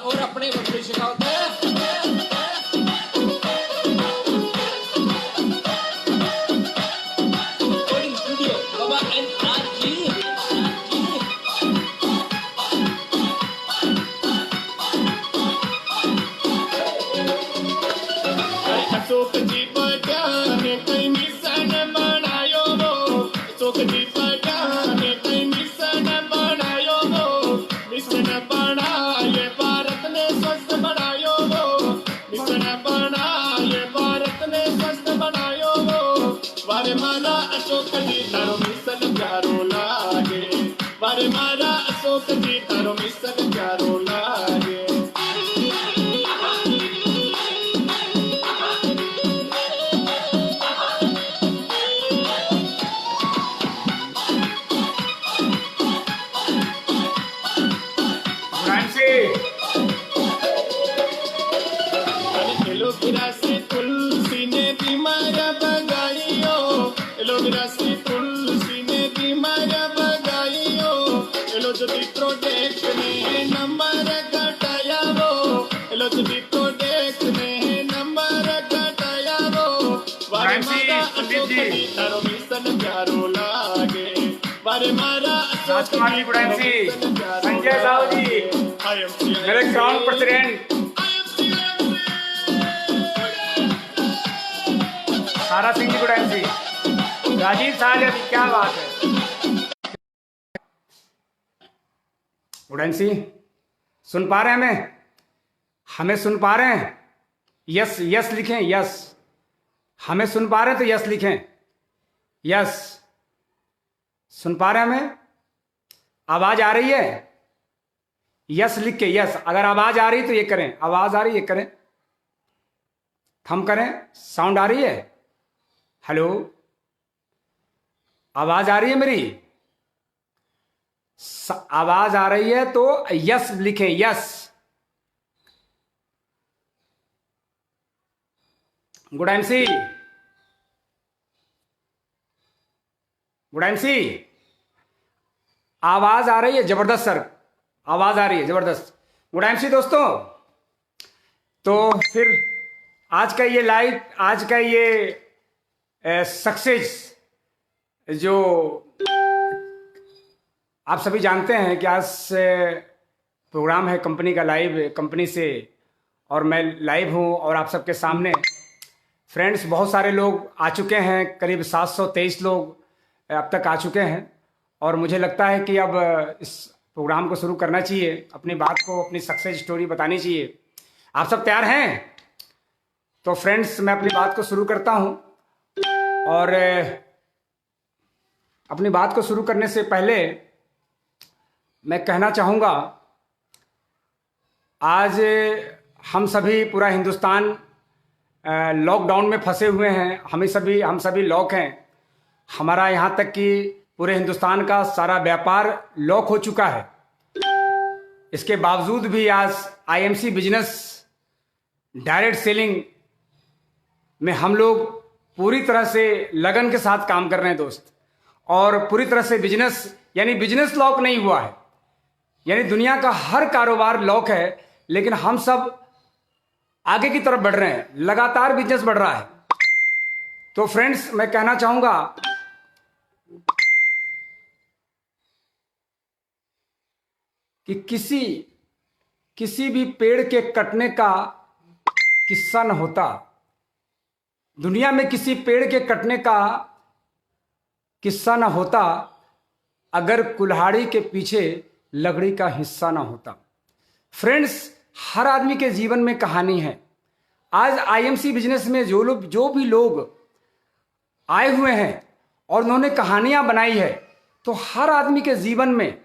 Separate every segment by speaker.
Speaker 1: और अपने बच्चे सिखाते हैं।
Speaker 2: अशोक जी पठान कई मिशन बनायो वो, अशोक जी पठान कई मिशन बनायो वो, मिशन बनाए भारत ने स्वस्थ बनायो वो, मिशन बनाए भारत ने स्वस्थ बनायो वो। वारे मारा अशोक जी तारो मिशन प्यारो लागे, वारे मारा अशोक जी तारो मिशन प्यारो लागे। एलोवेरा से तुलसी ने बीमारियां भगाइयो, एलोवेरा से तुलसी ने बीमारियां भगाइयो, एलो जदी प्रोडक्ट ने नंबर घटाया वो, एलो जदी प्रोडक्ट ने नंबर घटाया वो। वारे मारा अशोक जी तारो मिशन प्यारो लागे, वारे मारा
Speaker 3: राजकुमार जी, गुड़ैंसी, संजय साहू जी, मेरे ग्राउंड प्रेसिडेंट तारा सिंह जी, गुड़ैंसी, राजीव साहब, क्या बात है। गुड़ैंसी सुन पा रहे हैं? हमें सुन पा रहे हैं? यस यस लिखें, यस। हमें सुन पा रहे हैं तो यस लिखें, यस। सुन पा रहे हैं हमें? आवाज आ रही है? यस लिख के यस। अगर आवाज आ रही है तो ये करें, आवाज आ रही है ये करें, थम करें। साउंड आ रही है? हेलो, आवाज आ रही है मेरी? आवाज आ रही है तो यस लिखें, यस। गुड़ैंसी, गुड़ैंसी, आवाज आ रही है? जबरदस्त सर, आवाज आ रही है जबरदस्त। गुड़ैंसी दोस्तों, तो फिर आज का ये लाइव, आज का ये सक्सेस जो आप सभी जानते हैं कि आज से प्रोग्राम है कंपनी का, लाइव कंपनी से, और मैं लाइव हूं और आप सबके सामने। फ्रेंड्स, बहुत सारे लोग आ चुके हैं, करीब 723 लोग अब तक आ चुके हैं, और मुझे लगता है कि अब इस प्रोग्राम को शुरू करना चाहिए, अपनी बात को, अपनी सक्सेस स्टोरी बतानी चाहिए। आप सब तैयार हैं? तो फ्रेंड्स, मैं अपनी बात को शुरू करता हूं, और अपनी बात को शुरू करने से पहले मैं कहना चाहूँगा, आज हम सभी, पूरा हिंदुस्तान लॉकडाउन में फंसे हुए हैं। हम सभी लॉक हैं। हमारा यहाँ तक कि पूरे हिंदुस्तान का सारा व्यापार लॉक हो चुका है। इसके बावजूद भी आज आईएमसी बिजनेस डायरेक्ट सेलिंग में हम लोग पूरी तरह से लगन के साथ काम कर रहे हैं दोस्त, और पूरी तरह से बिजनेस, यानी बिजनेस लॉक नहीं हुआ है, यानी दुनिया का हर कारोबार लॉक है, लेकिन हम सब आगे की तरफ बढ़ रहे हैं, लगातार बिजनेस बढ़ रहा है। तो फ्रेंड्स, मैं कहना चाहूंगा कि किसी भी पेड़ के कटने का किस्सा न होता, दुनिया में किसी पेड़ के कटने का किस्सा न होता अगर कुल्हाड़ी के पीछे लकड़ी का हिस्सा ना होता। फ्रेंड्स, हर आदमी के जीवन में कहानी है। आज आईएमसी बिजनेस में जो भी लोग आए हुए हैं और उन्होंने कहानियां बनाई है, तो हर आदमी के जीवन में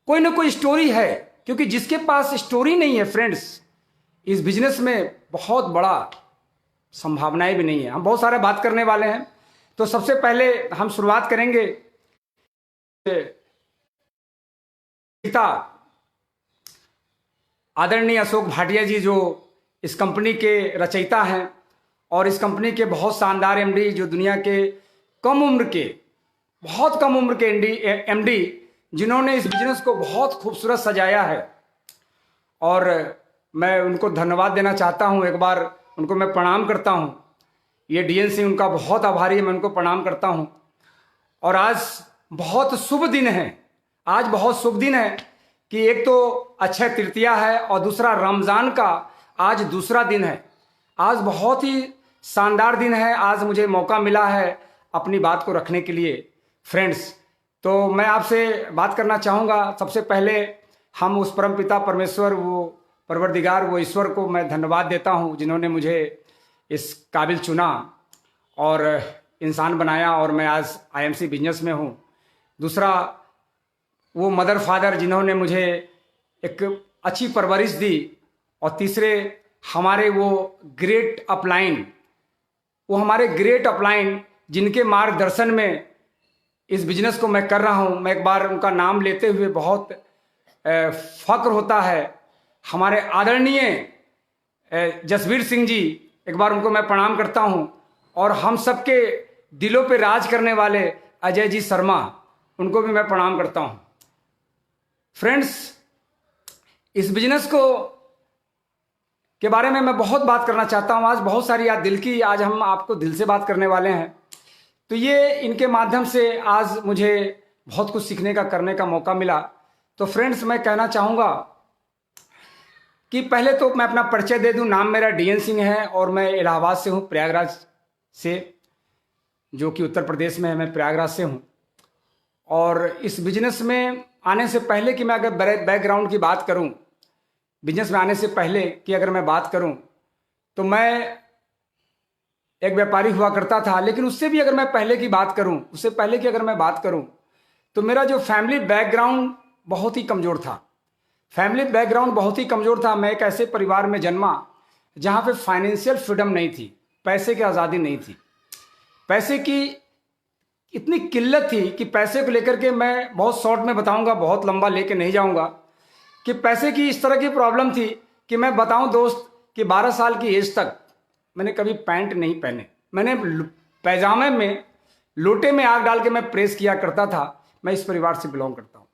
Speaker 3: कोई ना कोई स्टोरी है, क्योंकि जिसके पास स्टोरी नहीं है फ्रेंड्स, इस बिजनेस में बहुत बड़ा संभावनाएं भी नहीं है। हम बहुत सारे बात करने वाले हैं। तो सबसे पहले हम शुरुआत करेंगे पिता आदरणीय अशोक भाटिया जी जो इस कंपनी के रचयिता हैं और इस कंपनी के बहुत शानदार एमडी, जो दुनिया के कम उम्र के, बहुत कम उम्र के एमडी, जिन्होंने इस बिजनेस को बहुत खूबसूरत सजाया है। और मैं उनको धन्यवाद देना चाहता हूं, एक बार उनको मैं प्रणाम करता हूं। ये डीएन सिंह उनका बहुत आभारी है, मैं उनको प्रणाम करता हूं। और आज बहुत शुभ दिन है, आज बहुत शुभ दिन है कि एक तो अक्षय तृतीया है और दूसरा रमज़ान का आज दूसरा दिन है। आज बहुत ही शानदार दिन है, आज मुझे मौका मिला है अपनी बात को रखने के लिए। फ्रेंड्स, तो मैं आपसे बात करना चाहूँगा। सबसे पहले हम उस परमपिता परमेश्वर, वो परवरदिगार, वो ईश्वर को मैं धन्यवाद देता हूँ जिन्होंने मुझे इस काबिल चुना और इंसान बनाया और मैं आज आईएमसी बिजनेस में हूँ। दूसरा, वो मदर फादर जिन्होंने मुझे एक अच्छी परवरिश दी। और तीसरे, हमारे वो ग्रेट अपलाइन, वो हमारे ग्रेट अपलाइन जिनके मार्गदर्शन में इस बिजनेस को मैं कर रहा हूँ। मैं एक बार उनका नाम लेते हुए बहुत फक्र होता है। हमारे आदरणीय जसवीर सिंह जी, एक बार उनको मैं प्रणाम करता हूँ। और हम सबके दिलों पे राज करने वाले अजय जी शर्मा, उनको भी मैं प्रणाम करता हूँ। फ्रेंड्स, इस बिजनेस को के बारे में मैं बहुत बात करना चाहता हूँ। आज बहुत सारी दिल की, आज हम आपको दिल से बात करने वाले हैं। तो ये इनके माध्यम से आज मुझे बहुत कुछ सीखने का, करने का मौका मिला। तो फ्रेंड्स, मैं कहना चाहूँगा कि पहले तो मैं अपना परिचय दे दूं। नाम मेरा डीएन सिंह है और मैं इलाहाबाद से हूँ, प्रयागराज से, जो कि उत्तर प्रदेश में है। मैं प्रयागराज से हूँ। और इस बिजनेस में आने से पहले कि मैं अगर बैकग्राउंड की बात करूँ, बिजनेस में आने से पहले कि अगर मैं बात करूँ, तो मैं एक व्यापारी हुआ करता था। लेकिन उससे भी अगर मैं पहले की बात करूँ, उससे पहले की अगर मैं बात करूँ, तो मेरा जो फैमिली बैकग्राउंड बहुत ही कमज़ोर था। फैमिली बैकग्राउंड बहुत ही कमज़ोर था। मैं एक ऐसे परिवार में जन्मा जहाँ पे फाइनेंशियल फ्रीडम नहीं थी, पैसे की आज़ादी नहीं थी। पैसे की इतनी किल्लत थी कि पैसे को लेकर के, मैं बहुत शॉर्ट में बताऊंगा, बहुत लंबा लेके नहीं जाऊंगा, कि पैसे की इस तरह की प्रॉब्लम थी कि मैं बताऊं दोस्त कि 12 साल की एज तक मैंने कभी पैंट नहीं पहने। मैंने पैजामे में लोटे में आग डाल के मैं प्रेस किया करता था। मैं इस परिवार से बिलोंग करता हूं।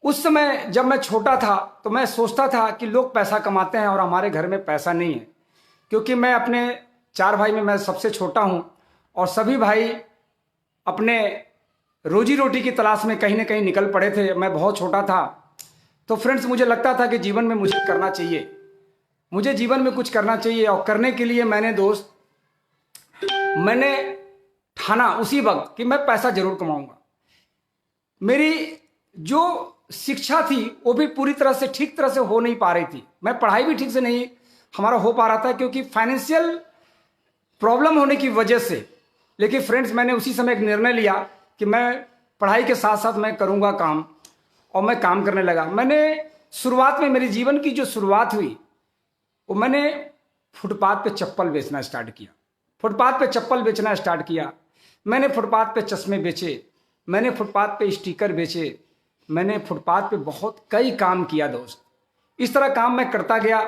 Speaker 3: उस समय जब मैं छोटा था तो मैं सोचता था कि लोग पैसा कमाते हैं और हमारे घर में पैसा नहीं है। क्योंकि मैं अपने 4 भाई में मैं सबसे छोटा हूं और सभी भाई अपने रोजी रोटी की तलाश में कहीं ना कहीं निकल पड़े थे। मैं बहुत छोटा था। तो फ्रेंड्स, मुझे लगता था कि जीवन में मुझे करना चाहिए, मुझे जीवन में कुछ करना चाहिए। और करने के लिए मैंने ठाना उसी वक्त कि मैं पैसा जरूर कमाऊंगा। मेरी जो शिक्षा थी वो भी पूरी तरह से, ठीक तरह से हो नहीं पा रही थी। मैं पढ़ाई भी ठीक से नहीं हमारा हो पा रहा था, क्योंकि फाइनेंशियल प्रॉब्लम होने की वजह से। लेकिन फ्रेंड्स, मैंने उसी समय एक निर्णय लिया कि मैं पढ़ाई के साथ साथ मैं करूंगा काम, और मैं काम करने लगा। मैंने शुरुआत में, मेरे जीवन की जो शुरुआत हुई, वो मैंने फुटपाथ पे चप्पल बेचना स्टार्ट किया। फुटपाथ पे चप्पल बेचना स्टार्ट किया। मैंने फुटपाथ पे चश्मे बेचे, मैंने फुटपाथ पे स्टिकर बेचे, मैंने फुटपाथ पे बहुत कई काम किया दोस्त। इस तरह काम मैं करता गया।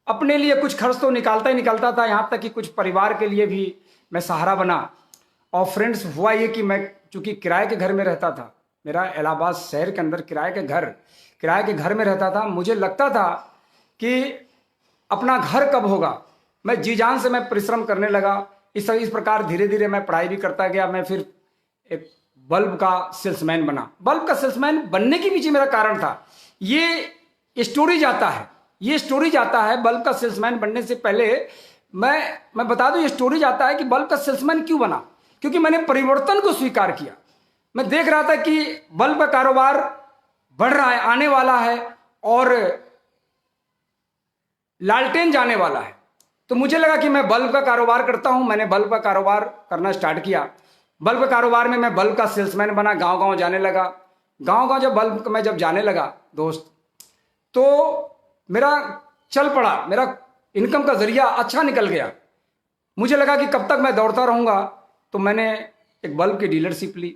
Speaker 3: अपने लिए कुछ खर्च तो निकालता ही निकालता था, यहाँ तक कि कुछ परिवार के लिए भी मैं सहारा बना। और फ्रेंड्स, हुआ ये कि मैं चूँकि किराए के घर में रहता था, मेरा इलाहाबाद शहर के अंदर किराए के घर में रहता था। मुझे लगता था कि अपना घर कब होगा। मैं जी जान से मैं परिश्रम करने लगा। इस प्रकार धीरे धीरे मैं पढ़ाई भी करता गया। मैं फिर एक बल्ब का सेल्समैन बना। बल्ब का सेल्समैन बनने के पीछे मेरा कारण था, ये स्टोरी जाता है। बल्ब का सेल्समैन बनने से पहले मैं बता दूं, ये स्टोरी जाता है कि बल्ब का सेल्समैन क्यों बना। क्योंकि मैंने परिवर्तन को स्वीकार किया। मैं देख रहा था कि बल्ब का कारोबार बढ़ रहा है, आने वाला है, और लालटेन जाने वाला है। तो मुझे लगा कि मैं बल्ब का कारोबार करता हूं। मैंने बल्ब का कारोबार करना स्टार्ट किया। बल्ब का कारोबार में मैं बल्ब का सेल्समैन बना, गांव गांव जाने लगा। गांव जब बल्ब मैं जब जाने लगा दोस्त, तो मेरा चल पड़ा, मेरा इनकम का जरिया अच्छा निकल गया। मुझे लगा कि कब तक मैं दौड़ता रहूँगा। तो मैंने एक बल्ब की डीलरशिप ली,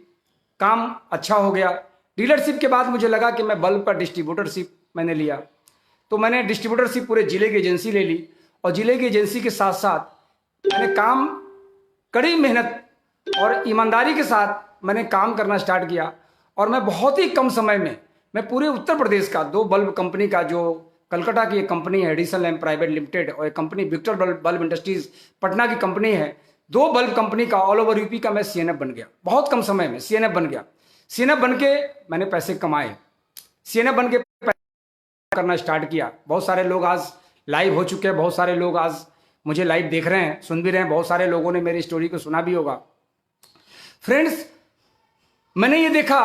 Speaker 3: काम अच्छा हो गया। डीलरशिप के बाद मुझे लगा कि मैं बल्ब का डिस्ट्रीब्यूटरशिप मैंने लिया। तो मैंने डिस्ट्रीब्यूटरशिप पूरे ज़िले की एजेंसी ले ली और ज़िले की एजेंसी के साथ साथ मैंने काम, कड़ी मेहनत और ईमानदारी के साथ मैंने काम करना स्टार्ट किया। और मैं बहुत ही कम समय में मैं पूरे उत्तर प्रदेश का 2 बल्ब कंपनी का, जो कलकत्ता की एक कंपनी है एडिसन लैम्प प्राइवेट लिमिटेड और एक company Victor bulb industries Patna की कंपनी है, 2 बल्ब कंपनी का ऑल ओवर यूपी का मैं सीएनएफ बन गया। बहुत कम समय में सीएनएफ बन गया। सीएनएफ बन के मैंने पैसे कमाए। सीएनएफ बन के करना स्टार्ट किया। बहुत सारे लोग आज लाइव हो चुके हैं, बहुत सारे लोग आज मुझे लाइव देख रहे हैं, सुन भी रहे हैं, बहुत सारे लोगों ने मेरी स्टोरी को सुना भी होगा। फ्रेंड्स, मैंने ये देखा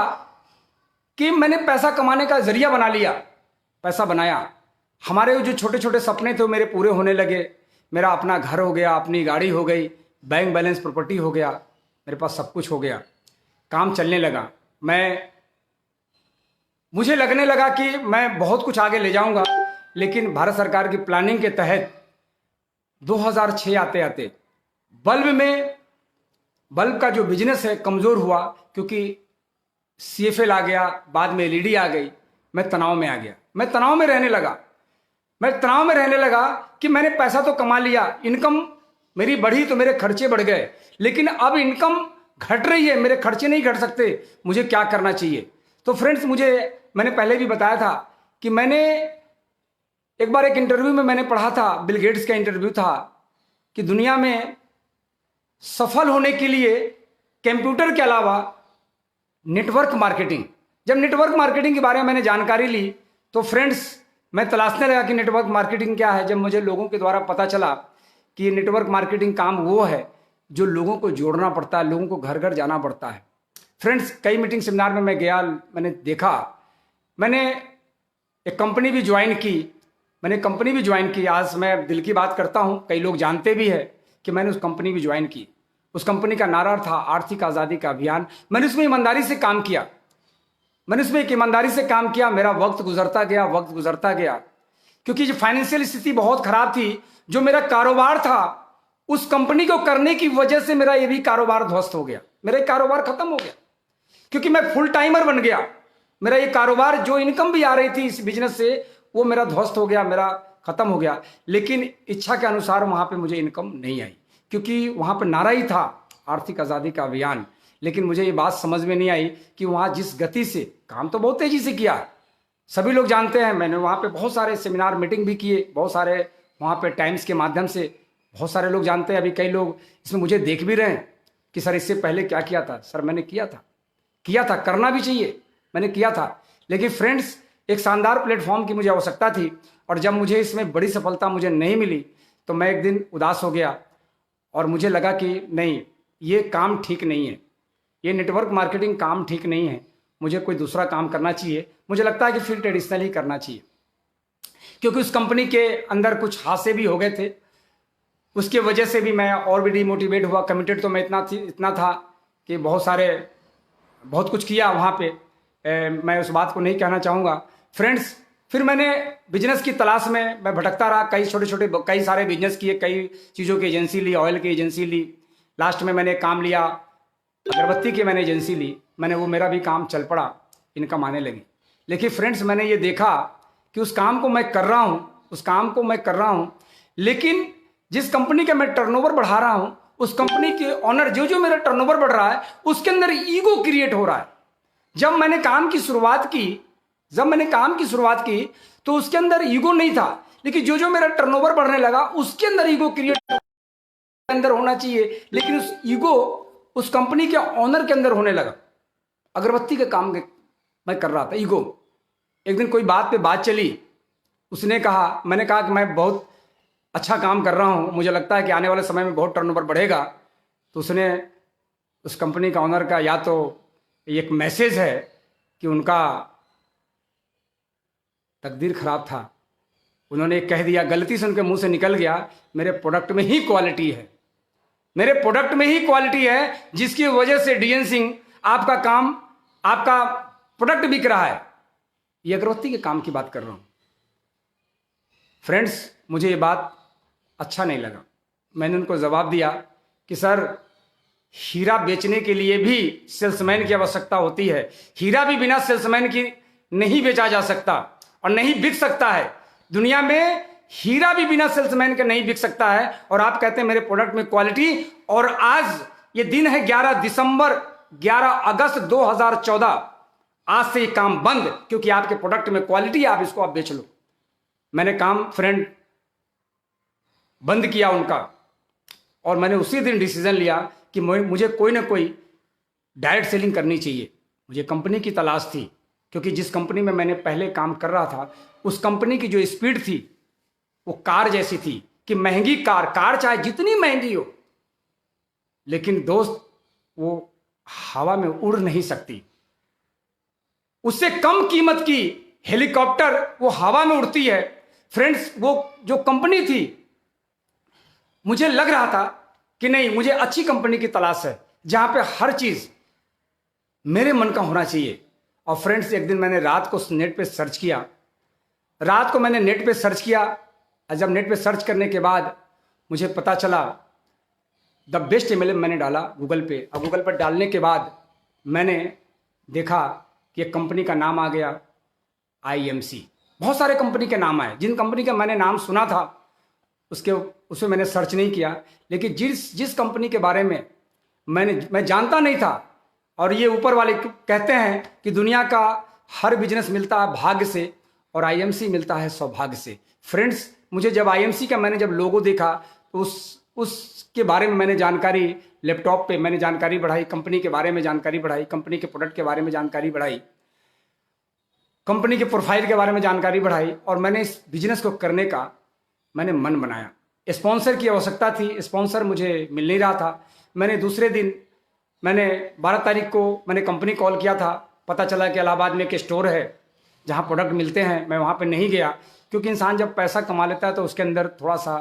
Speaker 3: कि मैंने पैसा कमाने का जरिया बना लिया, पैसा बनाया। हमारे जो छोटे छोटे सपने थे वो मेरे पूरे होने लगे। मेरा अपना घर हो गया, अपनी गाड़ी हो गई, बैंक बैलेंस प्रॉपर्टी हो गया, मेरे पास सब कुछ हो गया, काम चलने लगा। मुझे लगने लगा कि मैं बहुत कुछ आगे ले जाऊंगा। लेकिन भारत सरकार की प्लानिंग के तहत 2006 आते आते बल्ब का जो बिजनेस है कमज़ोर हुआ, क्योंकि CFL आ गया, बाद में LED आ गई। मैं तनाव में आ गया, मैं तनाव में रहने लगा कि मैंने पैसा तो कमा लिया, इनकम मेरी बढ़ी तो मेरे खर्चे बढ़ गए, लेकिन अब इनकम घट रही है, मेरे खर्चे नहीं घट सकते, मुझे क्या करना चाहिए। तो फ्रेंड्स, मैंने पहले भी बताया था कि मैंने एक बार एक इंटरव्यू में मैंने पढ़ा था, बिल गेट्स का इंटरव्यू था, कि दुनिया में सफल होने के लिए कंप्यूटर के अलावा नेटवर्क मार्केटिंग, जब नेटवर्क मार्केटिंग के बारे में मैंने जानकारी ली तो फ्रेंड्स मैं तलाशने लगा कि नेटवर्क मार्केटिंग क्या है। जब मुझे लोगों के द्वारा पता चला कि नेटवर्क मार्केटिंग काम वो है जो लोगों को जोड़ना पड़ता है, लोगों को घर घर जाना पड़ता है। फ्रेंड्स, कई मीटिंग सेमिनार में मैं गया, मैंने देखा, मैंने एक कंपनी भी ज्वाइन की। आज मैं दिल की बात करता हूँ, कई लोग जानते भी है कि मैंने उस कंपनी भी ज्वाइन की। उस कंपनी का नारा था आर्थिक आज़ादी का अभियान। मैंने उसमें ईमानदारी से काम किया, मेरा वक्त गुजरता गया, क्योंकि जो फाइनेंशियल स्थिति बहुत खराब थी। जो मेरा कारोबार था, उस कंपनी को करने की वजह से मेरा ये भी कारोबार ध्वस्त हो गया, मेरा कारोबार खत्म हो गया, क्योंकि मैं फुल टाइमर बन गया। मेरा ये कारोबार, जो इनकम भी आ रही थी इस बिजनेस से, वो मेरा ध्वस्त हो गया, मेरा खत्म हो गया। लेकिन इच्छा के अनुसार वहां पे मुझे इनकम नहीं आई, क्योंकि वहां पे नारा ही था आर्थिक आज़ादी का अभियान। लेकिन मुझे ये बात समझ में नहीं आई कि वहां जिस गति से काम, तो बहुत तेजी से किया, सभी लोग जानते हैं। मैंने वहां पे बहुत सारे सेमिनार मीटिंग भी किए, बहुत सारे वहां पे टाइम्स के माध्यम से, बहुत सारे लोग जानते हैं। अभी कई लोग इसमें मुझे देख भी रहे हैं कि सर इससे पहले क्या किया था। सर मैंने किया था, करना भी चाहिए, मैंने किया था। लेकिन फ्रेंड्स, एक शानदार प्लेटफॉर्म की मुझे आवश्यकता थी, और जब मुझे इसमें बड़ी सफलता मुझे नहीं मिली तो मैं एक दिन उदास हो गया और मुझे लगा कि नहीं, ये काम ठीक नहीं है, ये नेटवर्क मार्केटिंग काम ठीक नहीं है, मुझे कोई दूसरा काम करना चाहिए। मुझे लगता है कि फिर ट्रेडिशनल ही करना चाहिए, क्योंकि उस कंपनी के अंदर कुछ हादसे भी हो गए थे, उसके वजह से भी मैं और भी डिमोटिवेट हुआ। कमिटेड तो मैं इतना था कि बहुत कुछ किया वहाँ पे, मैं उस बात को नहीं कहना चाहूँगा। फ्रेंड्स, फिर मैंने बिजनेस की तलाश में मैं भटकता रहा, कई सारे बिजनेस किए, कई चीज़ों की एजेंसी ली, ऑयल की एजेंसी ली, लास्ट में मैंने काम लिया अगरबत्ती की, मैंने एजेंसी ली, वो मेरा भी काम चल पड़ा, इनकम आने लगी। लेकिन फ्रेंड्स, मैंने ये देखा कि उस काम को मैं कर रहा हूँ, लेकिन जिस कंपनी का मैं टर्नओवर बढ़ा रहा हूँ, उस कंपनी के ऑनर, जो मेरा टर्नओवर बढ़ रहा है, उसके अंदर ईगो क्रिएट हो रहा है। जब मैंने काम की शुरुआत की तो उसके अंदर ईगो नहीं था, लेकिन जो मेरा टर्नओवर बढ़ने लगा उसके अंदर ईगो क्रिएट अंदर होना चाहिए, लेकिन उस ईगो उस कंपनी के ऑनर के अंदर होने लगा। अगरबत्ती के काम मैं कर रहा था, ईगो। एक दिन कोई बात पे बात चली, उसने कहा, मैंने कहा कि मैं बहुत अच्छा काम कर रहा हूँ, मुझे लगता है कि आने वाले समय में बहुत टर्नओवर बढ़ेगा। तो उसने, उस कंपनी का ऑनर का या तो एक मैसेज है कि उनका तकदीर खराब था, उन्होंने कह दिया, गलती से उनके मुंह से निकल गया, मेरे प्रोडक्ट में ही क्वालिटी है, जिसकी वजह से DN सिंह आपका प्रोडक्ट बिक रहा है। ये अगरबत्ती के काम की बात कर रहा हूं। फ्रेंड्स, मुझे ये बात अच्छा नहीं लगा। मैंने उनको जवाब दिया कि सर, हीरा बेचने के लिए भी सेल्समैन की आवश्यकता होती है, हीरा भी बिना सेल्समैन की नहीं बेचा जा सकता। और नहीं बिक सकता है। दुनिया में हीरा भी बिना सेल्समैन के नहीं बिक सकता है। और आप कहते हैं मेरे प्रोडक्ट में क्वालिटी, और आज ये दिन है 11 अगस्त 2014, आज से ये काम बंद, क्योंकि आपके प्रोडक्ट में क्वालिटी है, आप इसको आप बेच लो। मैंने काम फ्रेंड बंद किया उनका, और मैंने उसी दिन डिसीजन लिया कि मुझे कोई ना कोई डायरेक्ट सेलिंग करनी चाहिए। मुझे कंपनी की तलाश थी, क्योंकि जिस कंपनी में मैंने पहले काम कर रहा था उस कंपनी की जो स्पीड थी वो कार जैसी थी कि महंगी कार चाहे जितनी महंगी हो, लेकिन दोस्त वो हवा में उड़ नहीं सकती। उससे कम कीमत की हेलीकॉप्टर वो हवा में उड़ती है। फ्रेंड्स, वो जो कंपनी थी, मुझे लग रहा था कि नहीं, मुझे अच्छी कंपनी की तलाश है जहां पे हर चीज मेरे मन का होना चाहिए। और फ्रेंड्स, एक दिन मैंने रात को नेट पे सर्च किया, और जब नेट पे सर्च करने के बाद मुझे पता चला द बेस्ट MLM मैंने डाला गूगल पे, और गूगल पर डालने के बाद मैंने देखा कि एक कंपनी का नाम आ गया IMC। बहुत सारे कंपनी के नाम आए, जिन कंपनी का मैंने नाम सुना था उसमें मैंने सर्च नहीं किया, लेकिन जिस कंपनी के बारे में मैं जानता नहीं था। और ये ऊपर वाले कहते हैं कि दुनिया का हर बिजनेस मिलता है भाग्य से, और IMC मिलता है सौभाग्य से। फ्रेंड्स, मुझे जब IMC का मैंने जब लोगो देखा तो उसके बारे में मैंने जानकारी, लैपटॉप पे मैंने जानकारी बढ़ाई, कंपनी के बारे में जानकारी बढ़ाई, कंपनी के प्रोडक्ट के बारे में जानकारी बढ़ाई, कंपनी के प्रोफाइल के बारे में जानकारी बढ़ाई, और मैंने इस बिजनेस को करने का मैंने मन बनाया। स्पॉन्सर की आवश्यकता थी, स्पॉन्सर मुझे मिल नहीं रहा था। मैंने दूसरे दिन 12 तारीख को मैंने कंपनी कॉल किया था, पता चला कि इलाहाबाद में एक स्टोर है जहाँ प्रोडक्ट मिलते हैं। मैं वहाँ पे नहीं गया, क्योंकि इंसान जब पैसा कमा लेता है तो उसके अंदर थोड़ा सा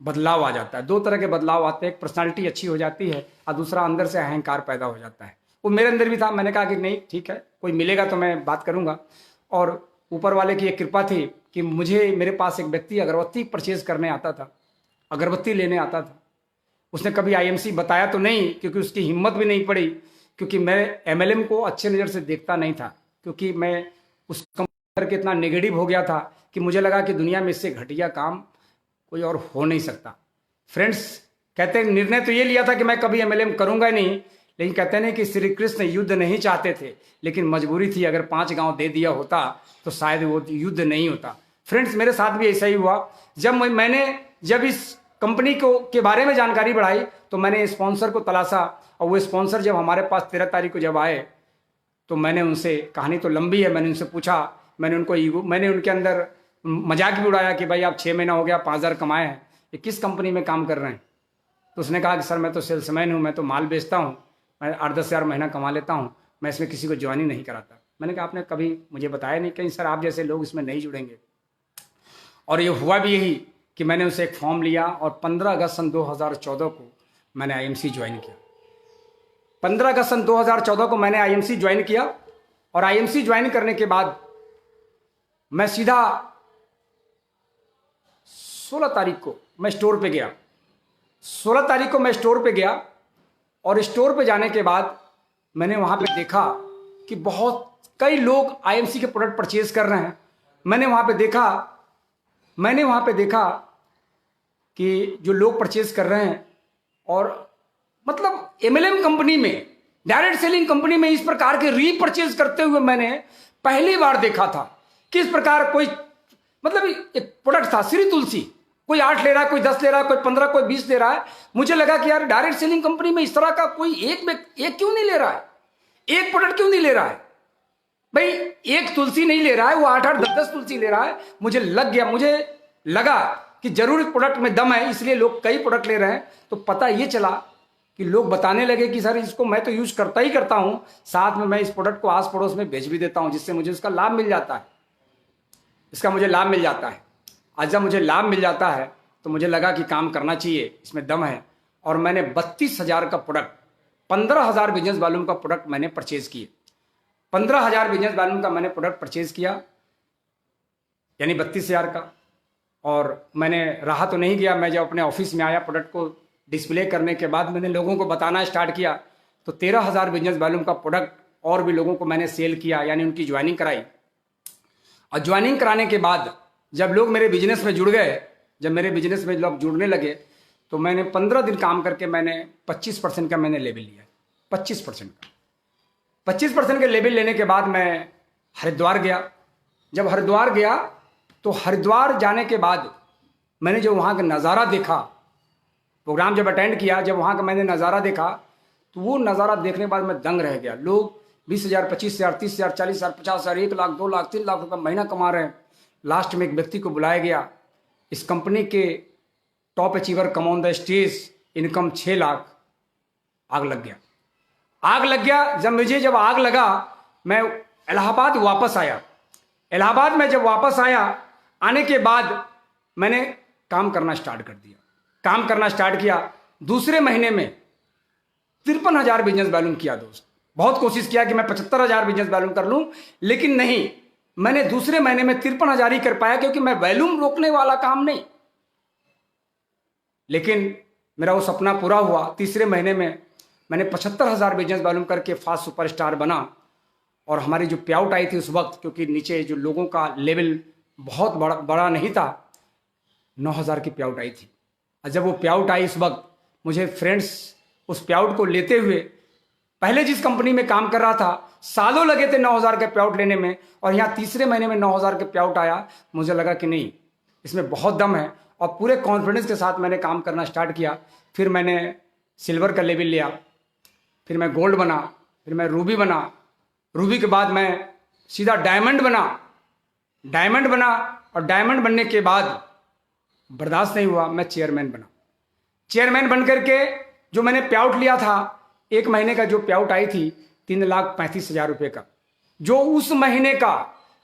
Speaker 3: बदलाव आ जाता है। दो तरह के बदलाव आते हैं, एक पर्सनालिटी अच्छी हो जाती है, और दूसरा अंदर से अहंकार पैदा हो जाता है। वो मेरे अंदर भी था। मैंने कहा कि नहीं, ठीक है, कोई मिलेगा तो मैं बात करूँगा। और ऊपर वाले की एक कृपा थी कि मेरे पास एक व्यक्ति अगरबत्ती परचेज करने आता था, अगरबत्ती लेने आता था। उसने कभी IMC बताया तो नहीं, क्योंकि उसकी हिम्मत भी नहीं पड़ी, क्योंकि मैं MLM को अच्छे नज़र से देखता नहीं था, क्योंकि मैं उस कंपनी करके इतना नेगेटिव हो गया था कि मुझे लगा कि दुनिया में इससे घटिया काम कोई और हो नहीं सकता। फ्रेंड्स, कहते हैं निर्णय तो ये लिया था कि मैं कभी MLM करूंगा नहीं, लेकिन कहते नहीं कि श्री कृष्ण युद्ध नहीं चाहते थे, लेकिन मजबूरी थी। अगर 5 गांव दे दिया होता तो शायद वो युद्ध नहीं होता। फ्रेंड्स, मेरे साथ भी ऐसा ही हुआ। जब इस कंपनी के बारे में जानकारी बढ़ाई तो मैंने स्पॉन्सर को तलाशा, और वो स्पॉन्सर जब हमारे पास 13 तारीख को जब आए तो मैंने उनसे, कहानी तो लंबी है, मैंने उनसे पूछा, मैंने उनके अंदर मजाक भी उड़ाया कि भाई आप 6 महीना हो गया 5,000 कमाए हैं, ये किस कंपनी में काम कर रहे हैं? तो उसने कहा कि सर मैं तो सेल्समैन हूँ, मैं तो माल बेचता हूँ, मैं 8-10 हज़ार महीना कमा लेता हूँ, मैं इसमें किसी को ज्वाइनिंग नहीं कराता। मैंने कहा आपने कभी मुझे बताया नहीं? कहीं सर आप जैसे लोग इसमें नहीं जुड़ेंगे। और ये हुआ भी यही कि मैंने उसे एक फॉर्म लिया, और 15 अगस्त सन 2014 को मैंने IMC ज्वाइन किया। 15 अगस्त सन 2014 को मैंने IMC ज्वाइन किया, और IMC ज्वाइन करने के बाद मैं सीधा 16 तारीख को मैं स्टोर पे गया। 16 तारीख को मैं स्टोर पे गया, और स्टोर पे जाने के बाद मैंने वहाँ पे देखा कि कई लोग IMC के प्रोडक्ट परचेज कर रहे हैं। मैंने वहाँ पे देखा कि जो लोग परचेज कर रहे हैं, और मतलब MLM कंपनी में, डायरेक्ट सेलिंग कंपनी में इस प्रकार के रीपरचेज करते हुए मैंने पहली बार देखा था। किस प्रकार कोई, मतलब एक प्रोडक्ट था श्री तुलसी, कोई 8 ले रहा है, कोई 10 ले रहा है, कोई 15, कोई 20 ले रहा है। मुझे लगा कि यार डायरेक्ट सेलिंग कंपनी में इस तरह का कोई एक क्यों नहीं ले रहा है, एक प्रोडक्ट क्यों नहीं ले रहा है? भाई एक तुलसी नहीं ले रहा है, वो 8-8, 10-10 तुलसी ले रहा है। मुझे लगा कि जरूर प्रोडक्ट में दम है, इसलिए लोग कई प्रोडक्ट ले रहे हैं। तो पता ये चला कि लोग बताने लगे कि सर इसको मैं तो यूज करता ही करता हूं, साथ में मैं इस प्रोडक्ट को आस पड़ोस में बेच भी देता हूं, जिससे मुझे उसका लाभ मिल जाता है, आज जब मुझे लाभ मिल जाता है तो मुझे लगा कि काम करना चाहिए, इसमें दम है। और मैंने 32,000 का प्रोडक्ट, 15,000 बिजनेस वॉल्यूम का प्रोडक्ट मैंने परचेज किए। 15,000 बिजनेस वॉल्यूम का मैंने प्रोडक्ट परचेज किया, यानी 32,000 का। और मैंने रहा तो नहीं गया, मैं जब अपने ऑफिस में आया, प्रोडक्ट को डिस्प्ले करने के बाद मैंने लोगों को बताना स्टार्ट किया, तो 13,000 बिजनेस वॉल्यूम का प्रोडक्ट और भी लोगों को मैंने सेल किया, यानी उनकी ज्वाइनिंग कराई। और ज्वाइनिंग कराने के बाद जब लोग मेरे बिजनेस में जुड़ गए, जब मेरे बिजनेस में लोग जुड़ने लगे, तो मैंने 15 दिन काम करके मैंने 25% का मैंने लेवल लिया। 25% का 25% के लेवल लेने के बाद मैं हरिद्वार गया। जब हरिद्वार गया तो हरिद्वार जाने के बाद मैंने जो वहाँ का नज़ारा देखा, प्रोग्राम जब अटेंड किया, जब वहाँ का मैंने नज़ारा देखा, तो वो नज़ारा देखने के बाद मैं दंग रह गया। लोग 20,000, 25,000, 30,000, 40,000, 50,000, 1 लाख, 2 लाख, 3 लाख रुपये महीना कमा रहे हैं। लास्ट में एक व्यक्ति को बुलाया गया, इस कंपनी के top achiever come on the stage, income 6 lakh. आग लग गया, आग लग गया। जब आग लगा, मैं इलाहाबाद वापस आया। इलाहाबाद में जब वापस आया, आने के बाद मैंने काम करना स्टार्ट कर दिया। काम करना स्टार्ट किया। दूसरे महीने में 53,000 बिजनेस बैलून किया दोस्त। बहुत कोशिश किया कि मैं 75,000 बिजनेस बैलून कर लूं, लेकिन नहीं, मैंने दूसरे महीने में 53,000 ही कर पाया, क्योंकि मैं वैल्यूम रोकने वाला काम नहीं। लेकिन मेरा वो सपना पूरा हुआ। तीसरे महीने में मैंने 75,000 बिजनेस वॉल्यूम करके फास्ट सुपरस्टार बना। और हमारी जो पे आउट आई थी उस वक्त, क्योंकि नीचे जो लोगों का लेवल बहुत बड़ा नहीं था, 9,000 की पे आउट आई थी। और जब वो पे आउट आई, उस वक्त मुझे फ्रेंड्स उस पे आउट को लेते हुए, पहले जिस कंपनी में काम कर रहा था, सालों लगे थे 9,000 के पे आउट लेने में, और यहाँ तीसरे महीने में 9,000 के पे आउट आया। मुझे लगा कि नहीं, इसमें बहुत दम है, और पूरे कॉन्फिडेंस के साथ मैंने काम करना स्टार्ट किया। फिर मैंने सिल्वर का लेवल लिया, फिर मैं गोल्ड बना, फिर मैं रूबी बना। रूबी के बाद मैं सीधा डायमंड बना। डायमंड बना, और डायमंड बनने के बाद बर्दाश्त नहीं हुआ, मैं चेयरमैन बना। चेयरमैन बन करके जो मैंने पे आउट लिया था, एक महीने का जो पे आउट आई थी 3,35,000 रुपये का, जो उस महीने का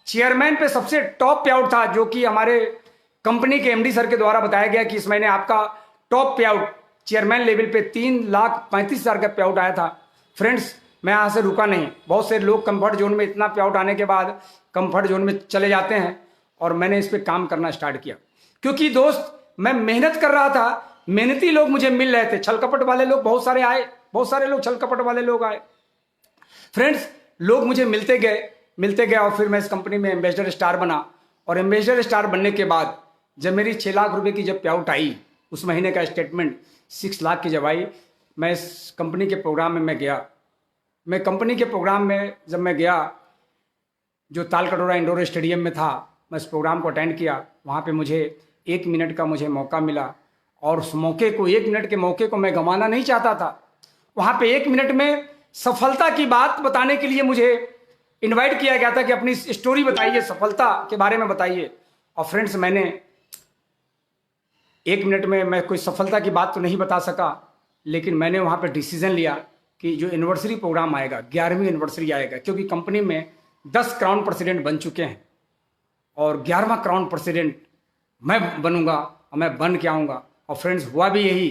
Speaker 3: चेयरमैन पे सबसे टॉप पे आउट था, जो कि हमारे कंपनी के एमडी सर के द्वारा बताया गया कि इस महीने आपका टॉप पे आउट चेयरमैन लेवल पे 3,35,000 का पे आउट आया था। फ्रेंड्स, मैं यहाँ से रुका नहीं। बहुत से लोग कंफर्ट जोन में, इतना पे आउट आने के बाद कंफर्ट जोन में चले जाते हैं, और मैंने इस पर काम करना स्टार्ट किया। क्योंकि दोस्त, मैं मेहनत कर रहा था, मेहनती लोग मुझे मिल रहे थे। छलकपट वाले लोग बहुत सारे आए, बहुत सारे लोग छलकपट वाले लोग आए। फ्रेंड्स, लोग मुझे मिलते गए, और फिर मैं इस कंपनी में एम्बेसडर स्टार बना। और एम्बेसडर स्टार बनने के बाद जब मेरी 6 लाख रुपए की जब पे आउट आई, उस महीने का स्टेटमेंट 6 लाख की जब आई, मैं इस कंपनी के प्रोग्राम में मैं गया। मैं कंपनी के प्रोग्राम में जब मैं गया, जो तालकटोरा इंडोर स्टेडियम में था, मैं इस प्रोग्राम को अटेंड किया। वहाँ पे मुझे 1 मिनट का मुझे मौका मिला, और उस मौके को, 1 मिनट के मौके को मैं गंवाना नहीं चाहता था। वहाँ पे 1 मिनट में सफलता की बात बताने के लिए मुझे इनवाइट किया गया था कि अपनी स्टोरी बताइए, सफलता के बारे में बताइए। और फ्रेंड्स, मैंने 1 मिनट में मैं कोई सफलता की बात तो नहीं बता सका, लेकिन मैंने वहाँ पे डिसीजन लिया कि जो एनिवर्सरी प्रोग्राम आएगा, 11वीं एनिवर्सरी आएगा, क्योंकि कंपनी में 10 क्राउन प्रेसिडेंट बन चुके हैं, और 11वां क्राउन प्रेसिडेंट मैं बनूंगा, और मैं बन के आऊँगा। और फ्रेंड्स, हुआ भी यही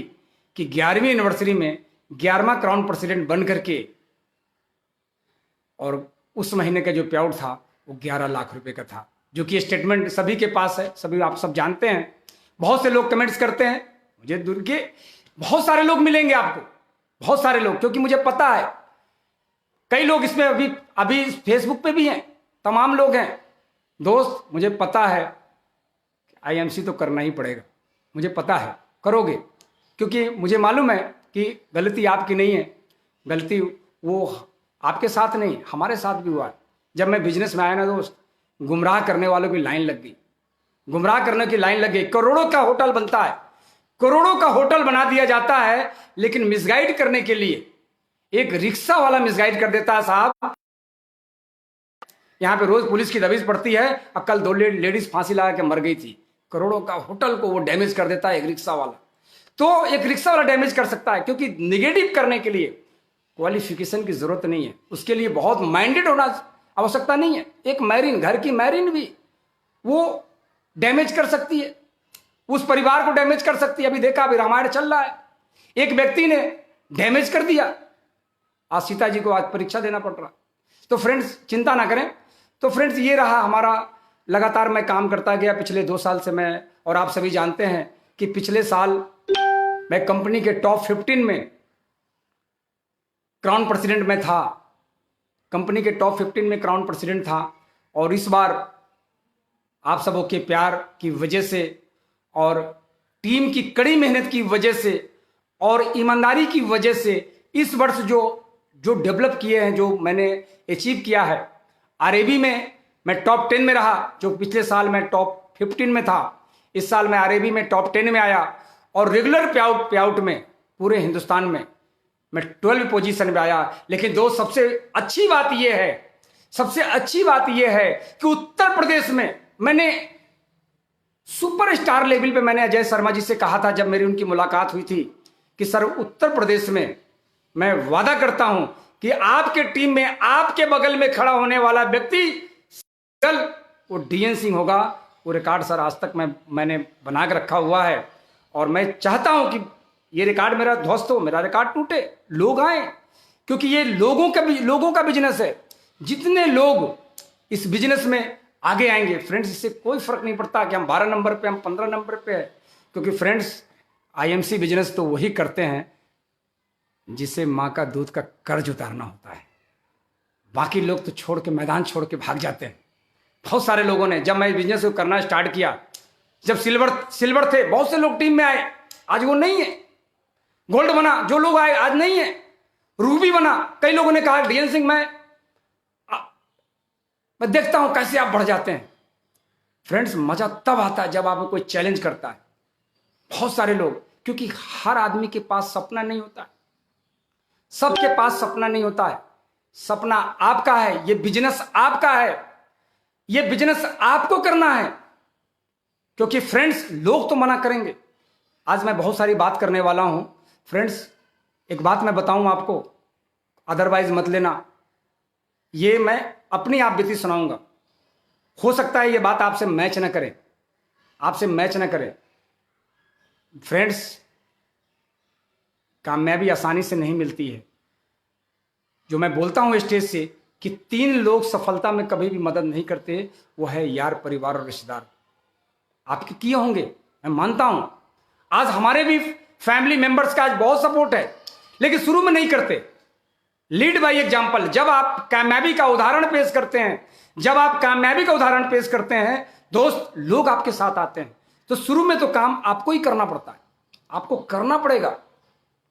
Speaker 3: कि 11वीं एनिवर्सरी में 11वां क्राउन प्रेसिडेंट बन करके, और उस महीने का जो पे आउट था वो 11 लाख रुपए का था, जो कि स्टेटमेंट सभी के पास है, सभी आप सब जानते हैं। बहुत से लोग कमेंट्स करते हैं, मुझे दूर के बहुत सारे लोग मिलेंगे आपको, बहुत सारे लोग, क्योंकि मुझे पता है कई लोग इसमें अभी फेसबुक पे भी हैं, तमाम लोग हैं। दोस्त, मुझे पता है IMC तो करना ही पड़ेगा, मुझे पता है करोगे, क्योंकि मुझे मालूम है कि गलती आपकी नहीं है, गलती वो आपके साथ नहीं, हमारे साथ भी हुआ है। जब मैं बिजनेस में आया ना दोस्त, गुमराह करने वालों की लाइन लग गई, गुमराह करने की लाइन लग गई। करोड़ों का होटल बनता है, करोड़ों का होटल बना दिया जाता है, लेकिन मिसगाइड करने के लिए एक रिक्शा वाला मिसगाइड कर देता है। साहब, यहां पे रोज पुलिस की दबिश पड़ती है, और कल 2 लेडीज फांसी लगा के मर गई थी। करोड़ों का होटल को वो डैमेज कर देता है एक रिक्शा वाला। तो एक रिक्शा वाला डैमेज कर सकता है, क्योंकि निगेटिव करने के लिए क्वालिफिकेशन की जरूरत नहीं है, उसके लिए बहुत माइंडेड होना आवश्यकता नहीं है। एक मैरिन, घर की मैरिन भी वो डैमेज कर सकती है, उस परिवार को डैमेज कर सकती है। अभी देखा, अभी रामायण चल रहा है, एक व्यक्ति ने डैमेज कर दिया, आज सीता जी को आज परीक्षा देना पड़ रहा। तो फ्रेंड्स, चिंता ना करें। तो फ्रेंड्स, ये रहा हमारा, लगातार मैं काम करता गया पिछले 2 साल से मैं, और आप सभी जानते हैं कि पिछले साल मैं कंपनी के टॉप 15 में क्राउन प्रेसिडेंट में था, कंपनी के टॉप 15 में क्राउन प्रेसिडेंट था। और इस बार आप सबों के प्यार की वजह से और टीम की कड़ी मेहनत की वजह से और ईमानदारी की वजह से इस वर्ष जो जो डेवलप किए हैं, जो मैंने अचीव किया है, आरएबी में मैं टॉप 10 में रहा, जो पिछले साल मैं टॉप 15 में था। इस साल मैं आरएबी में टॉप 10 में आया और रेगुलर पे आउट में पूरे हिंदुस्तान में मैं 12 पोजीशन में आया। लेकिन दोस्त, सबसे अच्छी बात यह है कि उत्तर प्रदेश में मैंने सुपरस्टार लेवल पे मैंने अजय शर्मा जी से कहा था जब मेरी उनकी मुलाकात हुई थी कि सर, उत्तर प्रदेश में मैं वादा करता हूं कि आपके टीम में आपके बगल में खड़ा होने वाला व्यक्ति कल वो डीएन सिंह होगा। वो रिकॉर्ड सर आज तक मैंने बना के रखा हुआ है और मैं चाहता हूं कि ये रिकॉर्ड मेरा ध्वस्त हो, मेरा रिकॉर्ड टूटे, लोग आए, क्योंकि ये लोगों का बिजनेस है। जितने लोग इस बिजनेस में आगे आएंगे फ्रेंड्स, इससे कोई फर्क नहीं पड़ता कि हम 12 नंबर पे, हम 15 नंबर पे है, क्योंकि फ्रेंड्स आईएमसी बिजनेस तो वही करते हैं जिसे माँ का दूध का कर्ज उतारना होता है। बाकी लोग तो छोड़ के, मैदान छोड़ के भाग जाते हैं। बहुत सारे लोगों ने, जब मैं बिजनेस को करना स्टार्ट किया, जब सिल्वर थे, बहुत से लोग टीम में आए, आज वो नहीं है। गोल्ड बना, जो लोग आए आज नहीं है। रूबी बना, कई लोगों ने कहा डीएन सिंह मैं देखता हूं कैसे आप बढ़ जाते हैं। फ्रेंड्स, मजा तब आता है जब आपको कोई चैलेंज करता है। बहुत सारे लोग, क्योंकि हर आदमी के पास सपना नहीं होता है, सबके पास सपना नहीं होता है। सपना आपका है, ये बिजनेस आपका है, ये बिजनेस आपको करना है। क्योंकि फ्रेंड्स, लोग तो मना करेंगे। आज मैं बहुत सारी बात करने वाला हूं फ्रेंड्स। एक बात मैं बताऊं आपको, अदरवाइज मत लेना, ये मैं अपनी आप बीती सुनाऊंगा। हो सकता है ये बात आपसे मैच ना करे। फ्रेंड्स, कामयाबी आसानी से नहीं मिलती है। जो मैं बोलता हूं स्टेज से कि 3 लोग सफलता में कभी भी मदद नहीं करते, वो है यार, परिवार और रिश्तेदार। आपके किए होंगे, मैं मानता हूं। आज हमारे भी फैमिली मेंबर्स का आज बहुत सपोर्ट है, लेकिन शुरू में नहीं करते। Lead by example. जब आप कामयाबी का उदाहरण पेश करते हैं, दोस्त, लोग आपके साथ आते हैं। तो शुरू में तो काम आपको ही करना पड़ता है, आपको करना पड़ेगा,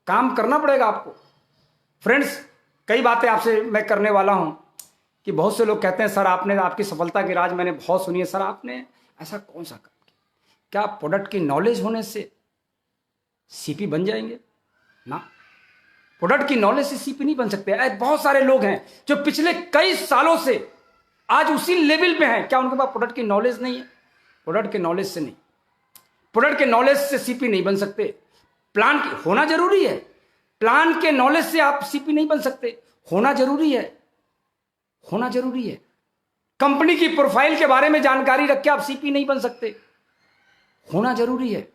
Speaker 3: काम करना पड़ेगा आपको। फ्रेंड्स, कई बातें आपसे मैं करने वाला हूं कि बहुत से लोग कहते हैं सर, आपने आपकी सफलता की राज मैंने बहुत सुनी है। सर, आपने ऐसा कौन सा काम किया? क्या प्रोडक्ट की नॉलेज होने से सीपी बन जाएंगे? ना, प्रोडक्ट की नॉलेज से सीपी नहीं बन सकते। बहुत सारे लोग हैं जो पिछले कई सालों से आज उसी लेवल पे हैं। क्या उनके पास प्रोडक्ट की नॉलेज नहीं है? प्रोडक्ट के नॉलेज से नहीं, प्रोडक्ट के नॉलेज से सीपी नहीं बन सकते। प्लान होना जरूरी है। प्लान के नॉलेज से आप सीपी नहीं बन सकते, होना जरूरी है। कंपनी की प्रोफाइल के बारे में जानकारी रख के आप सीपी नहीं बन सकते, होना जरूरी है।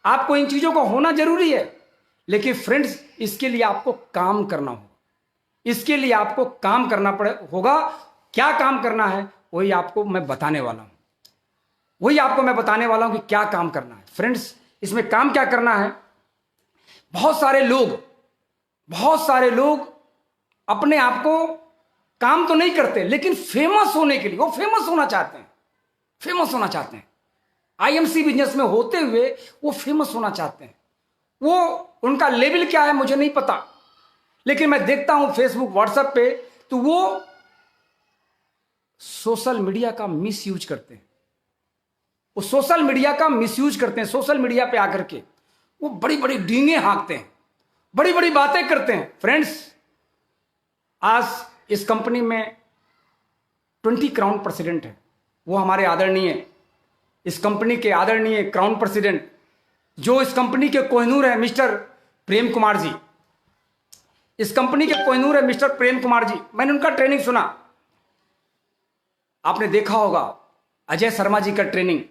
Speaker 3: आपको इन चीजों को होना जरूरी है। लेकिन फ्रेंड्स, इसके लिए आपको काम करना होगा, इसके लिए आपको काम करना होगा। क्या काम करना है वही आपको मैं बताने वाला हूं, कि क्या काम करना है। फ्रेंड्स, इसमें काम क्या करना है? बहुत सारे लोग अपने आप को काम तो नहीं करते, लेकिन फेमस होने के लिए वो फेमस होना चाहते हैं। आईएमसी बिजनेस में होते हुए वो फेमस होना चाहते हैं। वो उनका लेवल क्या है मुझे नहीं पता, लेकिन मैं देखता हूं फेसबुक, व्हाट्सएप पे, तो वो सोशल मीडिया का मिसयूज करते हैं। सोशल मीडिया पे आकर के वो बड़ी बड़ी डींगे हाँकते हैं, बड़ी बड़ी बातें करते हैं। फ्रेंड्स, आज इस कंपनी में 20 क्राउन प्रेसिडेंट है, वो हमारे आदरणीय, इस कंपनी के आदरणीय क्राउन प्रेसिडेंट, जो इस कंपनी के कोहिनूर है, मिस्टर प्रेम कुमार जी। मैंने उनका ट्रेनिंग सुना। आपने देखा होगा अजय शर्मा जी का ट्रेनिंग,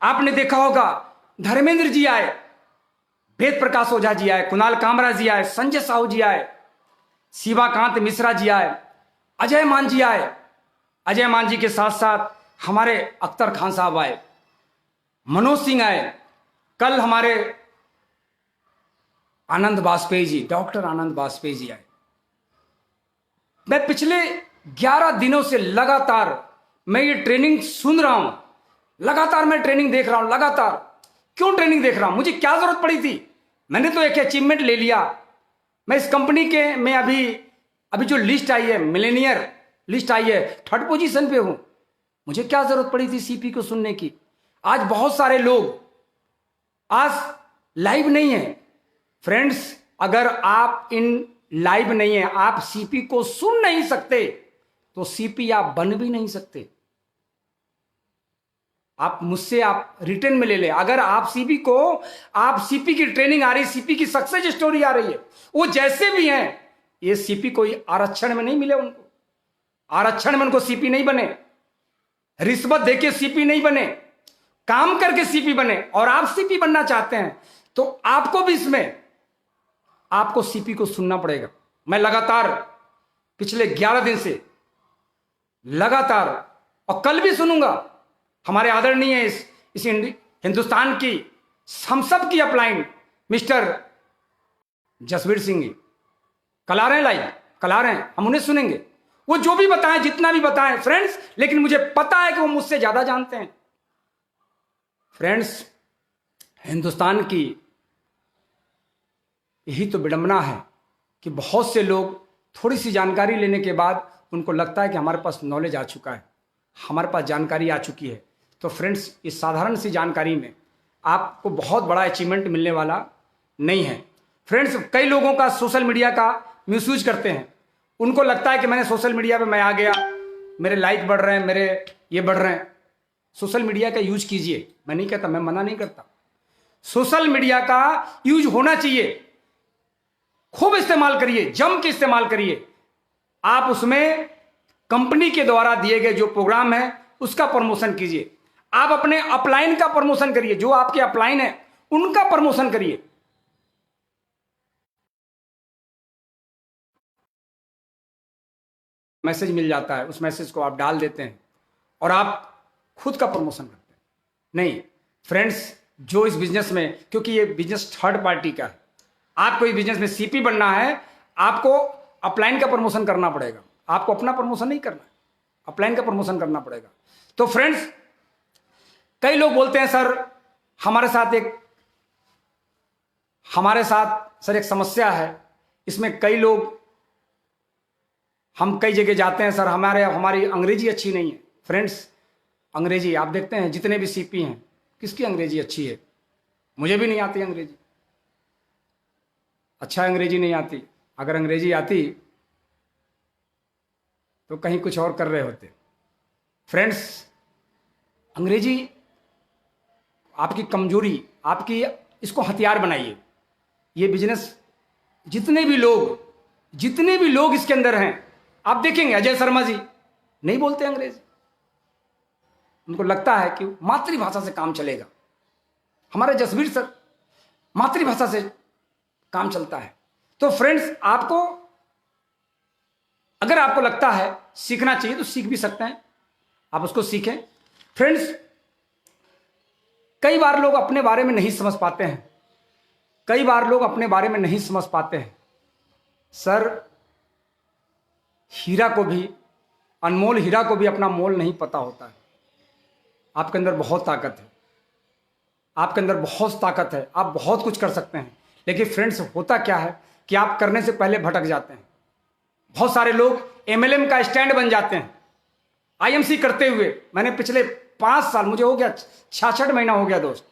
Speaker 3: आपने देखा होगा धर्मेंद्र जी आए, वेद प्रकाश ओझा जी आए, कुणाल कामरा जी आए, संजय साहू जी आए, शिवाकांत मिश्रा जी आए, अजय मान जी आए। अजय मान जी के साथ साथ हमारे अख्तर खान साहब आए, मनोज सिंह आए, कल हमारे आनंद वाजपेयी जी, डॉक्टर आनंद वाजपेयी जी आए। मैं पिछले 11 दिनों से लगातार मैं ये ट्रेनिंग सुन रहा हूं लगातार मैं ट्रेनिंग देख रहा हूं, लगातार। क्यों ट्रेनिंग देख रहा हूं? मुझे क्या जरूरत पड़ी थी? मैंने तो एक अचीवमेंट ले लिया। मैं इस कंपनी के में अभी जो लिस्ट आई है, मिलेनियर लिस्ट आई है, 3rd पोजीशन पे हूं। मुझे क्या जरूरत पड़ी थी सीपी को सुनने की? आज बहुत सारे लोग आज लाइव नहीं है। फ्रेंड्स, अगर आप इन लाइव नहीं है, आप सीपी को सुन नहीं सकते, तो सीपी आप बन भी नहीं सकते। आप मुझसे आप रिटर्न में ले ले। अगर आप सीपी की ट्रेनिंग आ रही, सीपी की सक्सेस स्टोरी आ रही है, वो जैसे भी हैं, ये सीपी कोई आरक्षण में नहीं मिले उनको। आरक्षण में उनको सीपी नहीं बने, रिश्वत देके सीपी नहीं बने, काम करके सीपी बने। और आप सीपी बनना चाहते हैं तो आपको भी इसमें आपको सीपी को सुनना पड़ेगा। मैं लगातार पिछले 11 दिन से लगातार, और कल भी सुनूंगा, हमारे आदरणीय इस हिंदुस्तान की हम सब की अपलाइन मिस्टर जसवीर सिंह जी कल आ रहे हैं, लाइव कल आ रहे हैं, हम उन्हें सुनेंगे। वो जो भी बताएं, जितना भी बताएं फ्रेंड्स, लेकिन मुझे पता है कि वो मुझसे ज्यादा जानते हैं। फ्रेंड्स, हिंदुस्तान की यही तो विडंबना है कि बहुत से लोग थोड़ी सी जानकारी लेने के बाद उनको लगता है कि हमारे पास नॉलेज आ चुका है, हमारे पास जानकारी आ चुकी है। तो फ्रेंड्स, इस साधारण सी जानकारी में आपको बहुत बड़ा अचीवमेंट मिलने वाला नहीं है। फ्रेंड्स, कई लोगों का सोशल मीडिया का मिसयूज करते हैं। उनको लगता है कि मैंने सोशल मीडिया पे मैं आ गया, मेरे लाइक बढ़ रहे हैं, मेरे ये बढ़ रहे हैं। सोशल मीडिया का यूज कीजिए, मैं नहीं कहता, मैं मना नहीं करता। सोशल मीडिया का यूज होना चाहिए, खूब इस्तेमाल करिए, जम के इस्तेमाल करिए। आप उसमें कंपनी के द्वारा दिए गए जो प्रोग्राम है उसका प्रमोशन कीजिए। आप अपने अपलाइन का प्रमोशन करिए, जो आपके अपलाइन है उनका प्रमोशन करिए। मैसेज मिल जाता है, उस मैसेज को आप डाल देते हैं और आप खुद का प्रमोशन करते हैं। नहीं फ्रेंड्स, जो इस बिजनेस में, क्योंकि ये बिजनेस 3rd पार्टी का है, आपको इस बिजनेस में सीपी बनना है, आपको अपलाइन का प्रमोशन करना पड़ेगा। आपको अपना प्रमोशन नहीं करना है, अपलाइन का प्रमोशन करना पड़ेगा। तो फ्रेंड्स, कई लोग बोलते हैं सर हमारे साथ सर एक समस्या है, इसमें कई लोग, हम कई जगह जाते हैं सर, हमारी अंग्रेजी अच्छी नहीं है। फ्रेंड्स, अंग्रेजी आप देखते हैं जितने भी सीपी हैं, किसकी अंग्रेजी अच्छी है? मुझे भी नहीं आती अंग्रेजी, अच्छा अंग्रेजी नहीं आती। अगर अंग्रेजी आती तो कहीं कुछ और कर रहे होते। फ्रेंड्स, अंग्रेजी आपकी कमजोरी, आपकी, इसको हथियार बनाइए। ये बिजनेस जितने भी लोग इसके अंदर हैं, आप देखेंगे अजय शर्मा जी नहीं बोलते अंग्रेजी, उनको लगता है कि मातृभाषा से काम चलेगा। हमारे जसवीर सर, मातृभाषा से काम चलता है। तो फ्रेंड्स, अगर आपको लगता है सीखना चाहिए तो सीख भी सकते हैं, आप उसको सीखें। फ्रेंड्स, कई बार लोग अपने बारे में नहीं समझ पाते हैं, सर हीरा को भी, अनमोल हीरा को भी अपना मोल नहीं पता होता है। आपके अंदर बहुत ताकत है, आप बहुत कुछ कर सकते हैं। लेकिन फ्रेंड्स, होता क्या है कि आप करने से पहले भटक जाते हैं। बहुत सारे लोग MLM का स्टैंड बन जाते हैं IMC करते हुए। मैंने पिछले 5 साल, मुझे हो गया 66 महीना हो गया दोस्त,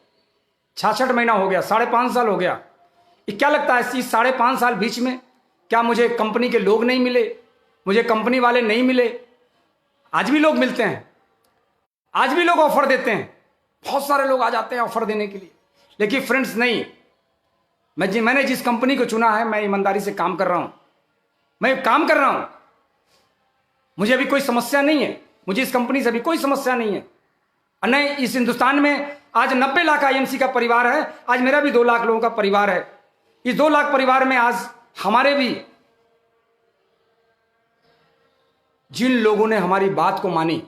Speaker 3: 66 महीना हो गया, 5.5 साल हो गया। ये क्या लगता है इस 5.5 साल बीच में क्या मुझे कंपनी के लोग नहीं मिले, मुझे कंपनी वाले नहीं मिले? आज भी लोग मिलते हैं, आज भी लोग ऑफर देते हैं, बहुत सारे लोग आ जाते हैं ऑफर देने के लिए। लेकिन फ्रेंड्स नहीं, मैंने जिस कंपनी को चुना है, मैं ईमानदारी से काम कर रहा हूं, मुझे अभी कोई समस्या नहीं है, मुझे इस कंपनी से अभी कोई समस्या नहीं है। और नहीं, इस हिंदुस्तान में आज 90 लाख IMC का परिवार है, आज मेरा भी 2 लाख लोगों का परिवार है। इस 2 लाख परिवार में आज हमारे भी, जिन लोगों ने हमारी बात को मानी,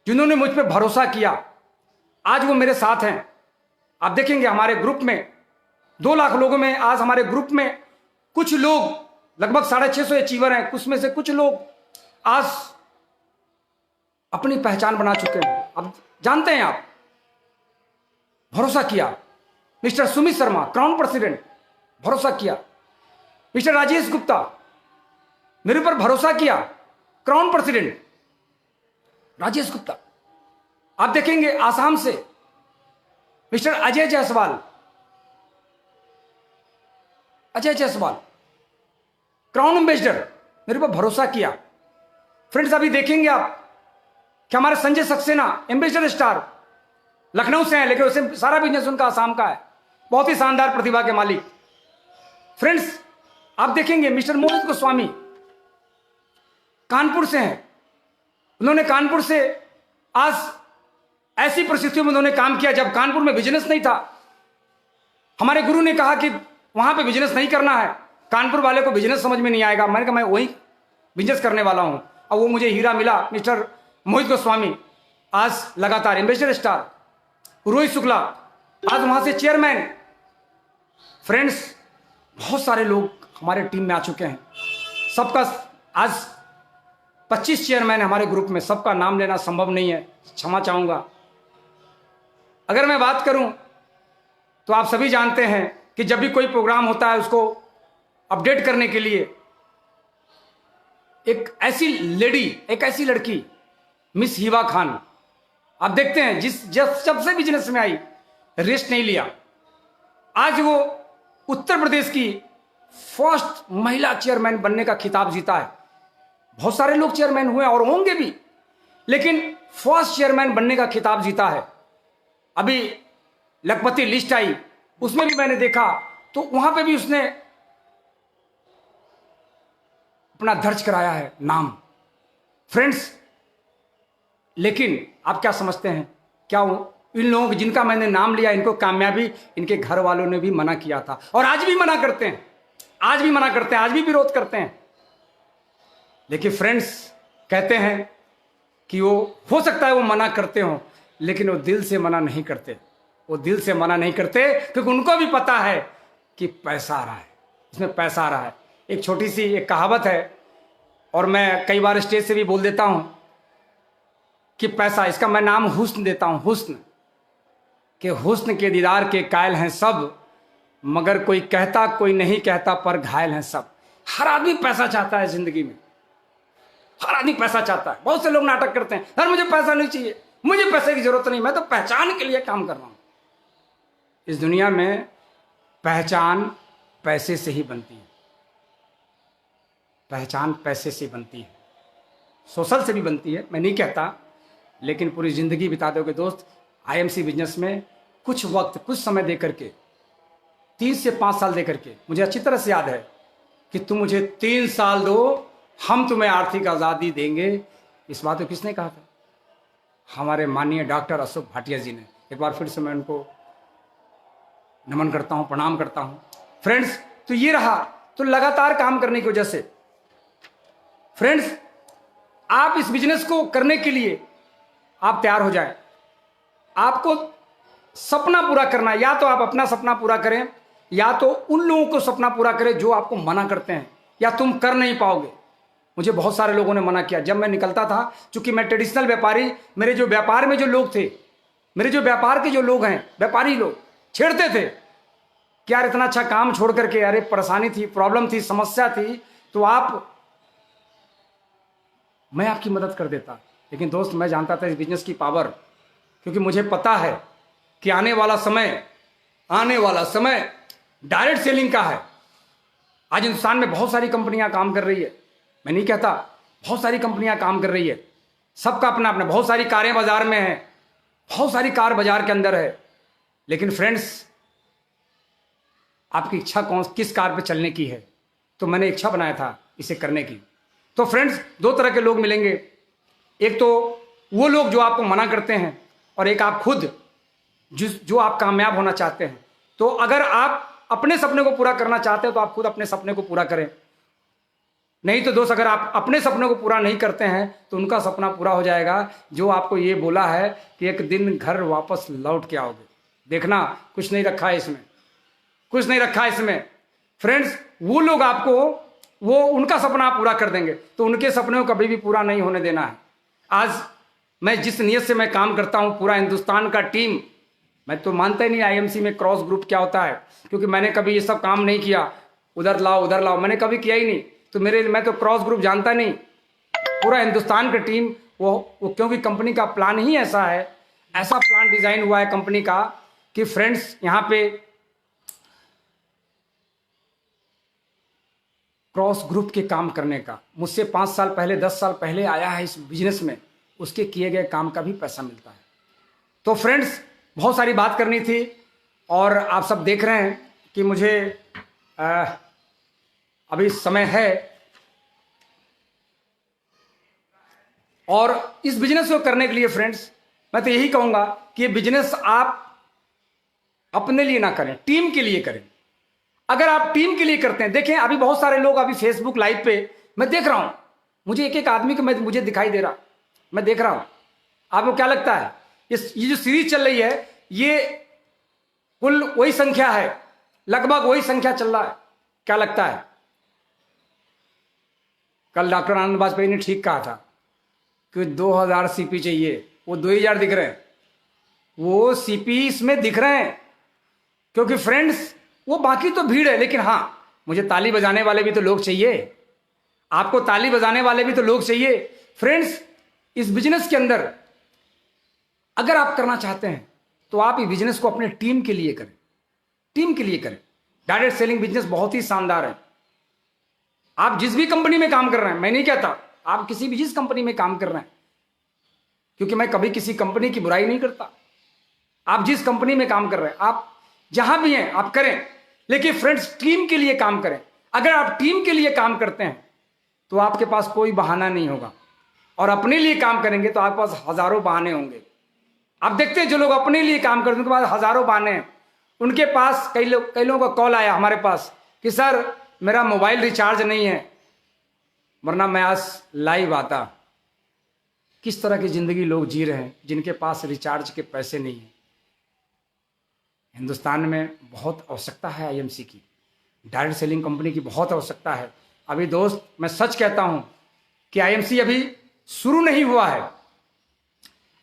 Speaker 3: जिन्होंने मुझ पर भरोसा किया, आज वो मेरे साथ हैं। आप देखेंगे हमारे ग्रुप में 2 लाख लोगों में, आज हमारे ग्रुप में कुछ लोग लगभग 650 अचीवर हैं, उसमें से कुछ लोग आज अपनी पहचान बना चुके हैं। अब जानते हैं आप, भरोसा किया mister Sumit Sharma crown president, भरोसा किया मिस्टर राजेश गुप्ता, मेरे ऊपर भरोसा किया क्राउन प्रेसिडेंट राजेश गुप्ता। आप देखेंगे आसाम से mister Ajay Jaiswal, crown ambassador, मेरे पर भरोसा किया। फ्रेंड्स अभी देखेंगे आप कि हमारे संजय सक्सेना एम्बेसडर स्टार लखनऊ से हैं, लेकिन उसे सारा बिजनेस उनका आसाम का है, बहुत ही शानदार प्रतिभा के मालिक। फ्रेंड्स आप देखेंगे मिस्टर मोहित गोस्वामी कानपुर से हैं, उन्होंने कानपुर से आज ऐसी परिस्थितियों में उन्होंने काम किया जब कानपुर में बिजनेस नहीं था। हमारे गुरु ने कहा कि वहां पे बिजनेस नहीं करना है, कानपुर वाले को बिजनेस समझ में नहीं आएगा। मैंने कहा मैं वही बिजनेस करने वाला हूं, और वो मुझे हीरा मिला। मिस्टर मोहित गोस्वामी आज लगातार एम्बेसडर स्टार, रोहित शुक्ला आज वहां से चेयरमैन। फ्रेंड्स बहुत सारे लोग हमारे टीम में आ चुके हैं, सबका आज 25 चेयरमैन हमारे ग्रुप में, सबका नाम लेना संभव नहीं है, क्षमा चाहूंगा। अगर मैं बात करूं तो आप सभी जानते हैं कि जब भी कोई प्रोग्राम होता है उसको अपडेट करने के लिए एक ऐसी लेडी, एक ऐसी लड़की मिस हिबा खान, आप देखते हैं जब से बिजनेस में आई रेस्ट नहीं लिया। आज वो उत्तर प्रदेश की फर्स्ट महिला चेयरमैन बनने का खिताब जीता है। बहुत सारे लोग चेयरमैन हुए और होंगे भी, लेकिन फर्स्ट चेयरमैन बनने का खिताब जीता है। अभी लखपति लिस्ट आई, उसमें भी मैंने देखा तो वहां पे भी उसने अपना दर्ज कराया है नाम। फ्रेंड्स लेकिन आप क्या समझते हैं, क्या वो इन लोगों जिनका मैंने नाम लिया इनको कामयाबी इनके घर वालों ने भी मना किया था, और आज भी मना करते हैं, आज भी विरोध करते हैं। लेकिन फ्रेंड्स कहते हैं कि वो हो सकता है वो मना करते हो, लेकिन वो दिल से मना नहीं करते, क्योंकि उनको भी पता है कि पैसा आ रहा है, इसमें पैसा आ रहा है। एक छोटी सी एक कहावत है, और मैं कई बार स्टेज से भी बोल देता हूं कि पैसा, इसका मैं नाम हुस्न देता हूं, हुस्न के दीदार के कायल हैं सब, मगर कोई कहता कोई नहीं कहता पर घायल हैं सब। हर आदमी पैसा चाहता है जिंदगी में, हर आदमी पैसा चाहता है। बहुत से लोग नाटक करते हैं, यार मुझे पैसा नहीं चाहिए, मुझे पैसे की जरूरत नहीं, मैं तो पहचान के लिए काम कर रहा हूं। इस दुनिया में पहचान पैसे से ही बनती है, पहचान पैसे से बनती है, सोशल से भी बनती है, मैं नहीं कहता, लेकिन पूरी जिंदगी बिता दोगे दोस्त आईएमसी बिजनेस में कुछ वक्त, कुछ समय दे करके, 3 से 5 साल दे करके। मुझे अच्छी तरह से याद है कि तुम मुझे 3 साल दो, हम तुम्हें आर्थिक आज़ादी देंगे। इस बात को किसने कहा था? हमारे माननीय डॉक्टर अशोक भाटिया जी ने। एक बार फिर से मैं उनको नमन करता हूं, प्रणाम करता हूं। फ्रेंड्स तो ये रहा, तो लगातार काम करने की वजह से फ्रेंड्स आप इस बिजनेस को करने के लिए आप तैयार हो जाएं। आपको सपना पूरा करना है, या तो आप अपना सपना पूरा करें, या तो उन लोगों को सपना पूरा करें जो आपको मना करते हैं, या तुम कर नहीं पाओगे। मुझे बहुत सारे लोगों ने मना किया जब मैं निकलता था, क्योंकि मैं ट्रेडिशनल व्यापारी, मेरे जो व्यापार में जो लोग थे, मेरे जो व्यापार के जो लोग हैं, व्यापारी लोग छेड़ते थे कि यार इतना अच्छा काम छोड़ करके, अरे परेशानी थी, प्रॉब्लम थी, समस्या थी, तो मैं आपकी मदद कर देता। लेकिन दोस्त मैं जानता था इस बिजनेस की पावर, क्योंकि मुझे पता है कि आने वाला समय डायरेक्ट सेलिंग का है। आज हिंदुस्तान में बहुत सारी कंपनियां काम कर रही है, मैं नहीं कहता, बहुत सारी कंपनियां काम कर रही है, सबका अपना अपना, बहुत सारी कारें बाजार में हैं, बहुत सारी कार बाजार के अंदर है। लेकिन फ्रेंड्स आपकी इच्छा किस कार पे चलने की है? तो मैंने इच्छा बनाया था इसे करने की। तो फ्रेंड्स 2 तरह के लोग मिलेंगे, एक तो वो लोग जो आपको मना करते हैं, और एक आप खुद जो आप कामयाब होना चाहते हैं। तो अगर आप अपने सपने को पूरा करना चाहते हैं तो आप खुद अपने सपने को पूरा करें। नहीं तो दोस्त अगर आप अपने सपने को पूरा नहीं करते हैं तो उनका सपना पूरा हो जाएगा, जो आपको ये बोला है कि एक दिन घर वापस लौट के आओगे। देखना कुछ नहीं रखा है इसमें, कुछ नहीं रखा है इसमें। फ्रेंड्स वो लोग आपको उनका सपना आप पूरा कर देंगे, तो उनके सपने को कभी भी पूरा नहीं होने देना है। आज मैं जिस नियत से मैं काम करता हूं, पूरा हिंदुस्तान का टीम, मैं तो मानता ही नहीं आईएमसी में क्रॉस ग्रुप क्या होता है, क्योंकि मैंने कभी ये सब काम नहीं किया, उधर लाओ मैंने कभी किया ही नहीं। तो मैं तो क्रॉस ग्रुप जानता नहीं। पूरा हिंदुस्तान का टीम वो क्योंकि कंपनी का प्लान ही ऐसा है, ऐसा प्लान डिजाइन हुआ है कंपनी का कि फ्रेंड्स यहां पे क्रॉस ग्रुप के काम करने का, मुझसे 5 साल पहले 10 साल पहले आया है इस बिजनेस में, उसके किए गए काम का भी पैसा मिलता है। तो फ्रेंड्स बहुत सारी बात करनी थी और आप सब देख रहे हैं कि मुझे अभी समय है और इस बिजनेस को करने के लिए फ्रेंड्स मैं तो यही कहूंगा कि ये बिजनेस आप अपने लिए ना करें, टीम के लिए करें। अगर आप टीम के लिए करते हैं, देखें अभी बहुत सारे लोग अभी फेसबुक लाइव पे मैं देख रहा हूं, मुझे एक एक आदमी को मुझे दिखाई दे रहा, मैं देख रहा हूं। आपको क्या लगता है ये जो सीरीज चल रही है ये कुल वही संख्या है, लगभग वही संख्या चल रहा है? क्या लगता है? कल डॉक्टर आनंद वाजपेयी ने ठीक कहा था कि 2000 सीपी चाहिए, वो 2000 दिख रहे हैं, वो सीपी इसमें दिख रहे हैं। क्योंकि फ्रेंड्स वो बाकी तो भीड़ है, लेकिन हाँ मुझे ताली बजाने वाले भी तो लोग चाहिए, आपको ताली बजाने वाले भी तो लोग चाहिए। फ्रेंड्स इस बिजनेस के अंदर अगर आप करना चाहते हैं तो आप इस बिजनेस को अपने टीम के लिए करें, टीम के लिए करें। डायरेक्ट सेलिंग बिजनेस बहुत ही शानदार है। आप जिस भी कंपनी में काम कर रहे हैं, मैं नहीं कहता आप किसी भी जिस कंपनी में काम कर रहे हैं, क्योंकि मैं कभी किसी कंपनी की बुराई नहीं करता। आप जिस कंपनी में काम कर रहे हैं, आप जहां भी हैं आप करें, लेकिन फ्रेंड्स टीम के लिए काम करें। अगर आप टीम के लिए काम करते हैं तो आपके पास कोई बहाना नहीं होगा, और अपने लिए काम करेंगे तो आपके पास हजारों बहाने होंगे। आप देखते हैं जो लोग अपने लिए काम करते हैं उनके पास हजारों बहाने हैं। उनके पास कई लोगों का कॉल आया हमारे पास कि सर मेरा मोबाइल रिचार्ज नहीं है, वरना मैं आज लाइव आता। किस तरह की जिंदगी लोग जी रहे हैं जिनके पास रिचार्ज के पैसे नहीं है। हिंदुस्तान में बहुत आवश्यकता है आईएमसी की, डायरेक्ट सेलिंग कंपनी की बहुत आवश्यकता है। अभी दोस्त मैं सच कहता हूं कि आईएमसी अभी शुरू नहीं हुआ है,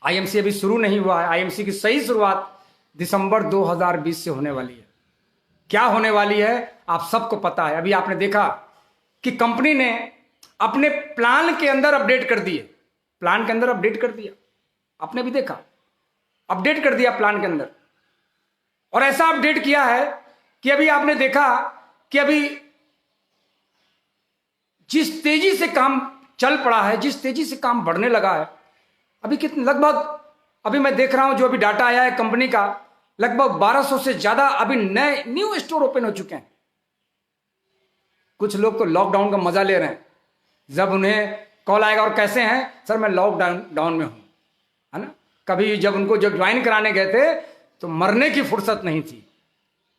Speaker 3: आईएमसी अभी शुरू नहीं हुआ है। आईएमसी की सही शुरुआत दिसंबर 2020 से होने वाली है। क्या होने वाली है आप सबको पता है। अभी आपने देखा कि कंपनी ने अपने प्लान के अंदर अपडेट कर दिए, प्लान के अंदर अपडेट कर दिया, आपने भी देखा अपडेट कर दिया प्लान के अंदर। और ऐसा अपडेट किया है कि अभी आपने देखा कि अभी जिस तेजी से काम चल पड़ा है, जिस तेजी से काम बढ़ने लगा है, अभी कितने लगभग अभी मैं देख रहा हूं जो अभी डाटा आया है कंपनी का, लगभग 1200 से ज्यादा अभी नए न्यू स्टोर ओपन हो चुके हैं। कुछ लोग तो लॉकडाउन का मजा ले रहे हैं, जब उन्हें कॉल आएगा और कैसे हैं सर मैं लॉकडाउन में हूं, है ना। कभी जब उनको जब ज्वाइन कराने गए थे तो मरने की फुर्सत नहीं थी,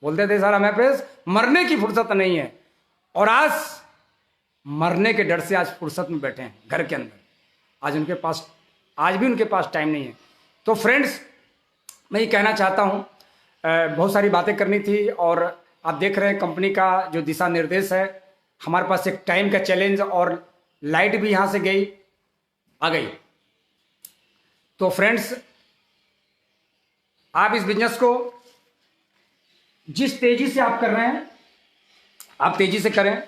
Speaker 3: बोलते थे सर हमें पे मरने की फुर्सत नहीं है, और आज मरने के डर से आज फुर्सत में बैठे हैं घर के अंदर। आज भी उनके पास टाइम नहीं है। तो फ्रेंड्स मैं ये कहना चाहता हूँ, बहुत सारी बातें करनी थी और आप देख रहे हैं कंपनी का जो दिशा निर्देश है। हमारे पास एक टाइम का चैलेंज और लाइट भी यहाँ से आ गई। तो फ्रेंड्स आप इस बिजनेस को जिस तेजी से आप कर रहे हैं आप तेजी से करें।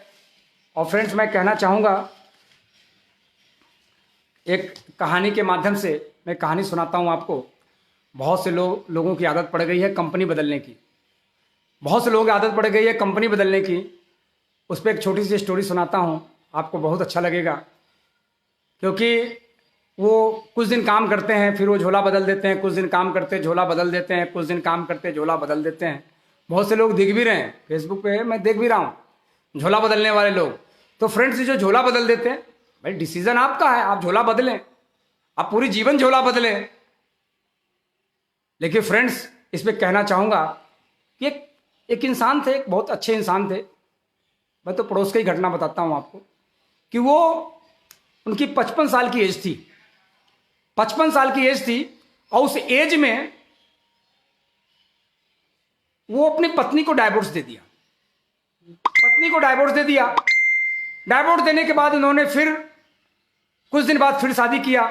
Speaker 3: और फ्रेंड्स मैं कहना चाहूँगा, एक कहानी के माध्यम से मैं कहानी सुनाता हूँ आपको। बहुत से लोगों की आदत पड़ गई है कंपनी बदलने की, बहुत से लोगों की आदत पड़ गई है कंपनी बदलने की। उस पर एक छोटी सी स्टोरी सुनाता हूँ, आपको बहुत अच्छा लगेगा। क्योंकि वो कुछ दिन काम करते हैं फिर वो झोला बदल देते हैं, कुछ दिन काम करते झोला बदल देते हैं, कुछ दिन काम करते झोला बदल देते हैं। बहुत से लोग दिख भी रहे हैं फेसबुक पे, मैं देख भी रहा हूँ झोला बदलने वाले लोग। तो फ्रेंड्स जो झोला बदल देते हैं, भाई डिसीजन आपका है, आप झोला बदलें, आप पूरी जीवन झोला बदलें। लेकिन फ्रेंड्स इस पे कहना चाहूँगा कि एक इंसान थे, एक बहुत अच्छे इंसान थे। मैं तो पड़ोस की घटना बताता हूँ आपको कि वो उनकी 55 साल की एज थी, 55 साल की एज थी, और उस एज में वो अपनी पत्नी को डाइवोर्स दे दिया। पत्नी को डाइवोर्स दे दिया। डाइवोर्स देने के बाद उन्होंने फिर कुछ दिन बाद फिर शादी किया।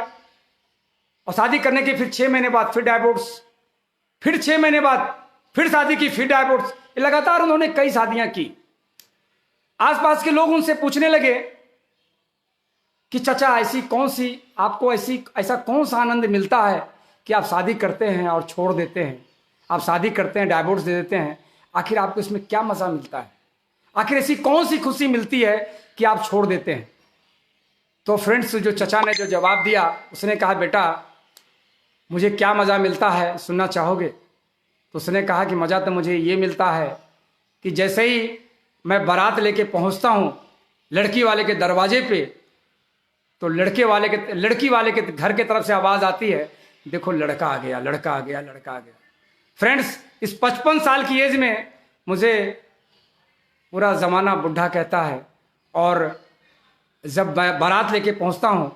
Speaker 3: और शादी करने के फिर 6 महीने बाद फिर डाइवोर्स, फिर 6 महीने बाद फिर शादी की, फिर डाइवोर्स। लगातार उन्होंने कई शादियां की। आसपास के लोग उनसे पूछने लगे कि चाचा ऐसी कौन सी आपको ऐसा कौन सा आनंद मिलता है कि आप शादी करते हैं और छोड़ देते हैं, आप शादी करते हैं डाइवोर्स दे देते हैं, आखिर आपको इसमें क्या मजा मिलता है, आखिर ऐसी कौन सी खुशी मिलती है कि आप छोड़ देते हैं। तो फ्रेंड्स, जो चचा ने जो जवाब दिया, उसने कहा बेटा मुझे क्या मज़ा मिलता है, सुनना चाहोगे? तो उसने कहा कि मज़ा तो मुझे ये मिलता है कि जैसे ही मैं बारात लेके पहुंचता हूं लड़की वाले के दरवाजे पे, तो लड़की वाले के घर के तरफ से आवाज़ आती है, देखो लड़का आ गया, लड़का आ गया, लड़का आ गया। फ्रेंड्स, इस 55 साल की एज में मुझे पूरा ज़माना बुढ़ा कहता है, और जब मैं बारात लेके पहुंचता हूं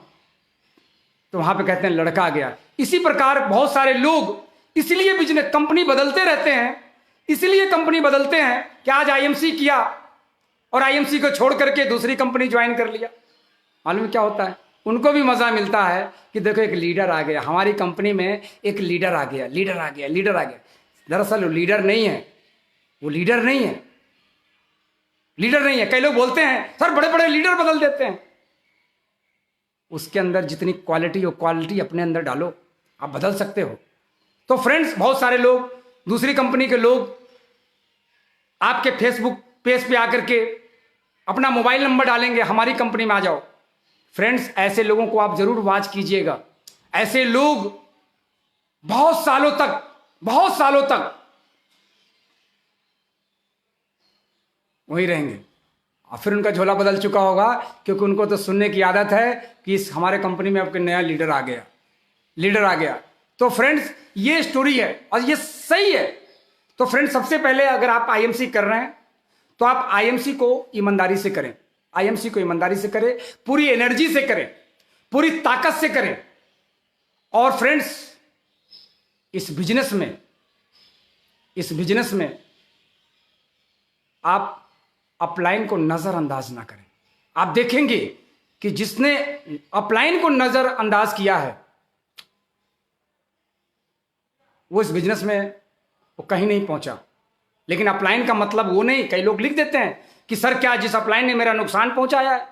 Speaker 3: तो वहां पे कहते हैं लड़का आ गया। इसी प्रकार बहुत सारे लोग इसलिए बिजनेस कंपनी बदलते रहते हैं, इसलिए कंपनी बदलते हैं कि आज आईएमसी किया और आईएमसी को छोड़ करके दूसरी कंपनी ज्वाइन कर लिया। मालूम क्या होता है? उनको भी मजा मिलता है कि देखो एक लीडर आ गया, हमारी कंपनी में एक लीडर आ गया, लीडर आ गया, लीडर आ गया। दरअसल वो लीडर नहीं है, वो लीडर नहीं है, लीडर नहीं है। कई लोग बोलते हैं सर बड़े बड़े लीडर बदल देते हैं। उसके अंदर जितनी क्वालिटी हो, क्वालिटी अपने अंदर डालो, आप बदल सकते हो। तो फ्रेंड्स, बहुत सारे लोग, दूसरी कंपनी के लोग आपके फेसबुक पेज पे आकर के अपना मोबाइल नंबर डालेंगे, हमारी कंपनी में आ जाओ। फ्रेंड्स, ऐसे लोगों को आप जरूर वॉच कीजिएगा। ऐसे लोग बहुत सालों तक वही रहेंगे, और फिर उनका झोला बदल चुका होगा, क्योंकि उनको तो सुनने की आदत है कि इस हमारे कंपनी में आपके नया लीडर आ गया, लीडर आ गया। तो फ्रेंड्स, ये स्टोरी है और ये सही है। तो फ्रेंड्स, सबसे पहले अगर आप आईएमसी कर रहे हैं तो आप आईएमसी को ईमानदारी से करें, आईएमसी को ईमानदारी से करें, पूरी एनर्जी से करें, पूरी ताकत से करें। और फ्रेंड्स, इस बिजनेस में आप अपलाइन को नजरअंदाज ना करें। आप देखेंगे कि जिसने अपलाइन को नजरअंदाज किया है वो इस बिजनेस में वो कहीं नहीं पहुंचा। लेकिन अपलाइन का मतलब वो नहीं, कई लोग लिख देते हैं कि सर क्या जिस अपलाइन ने मेरा नुकसान पहुंचाया है,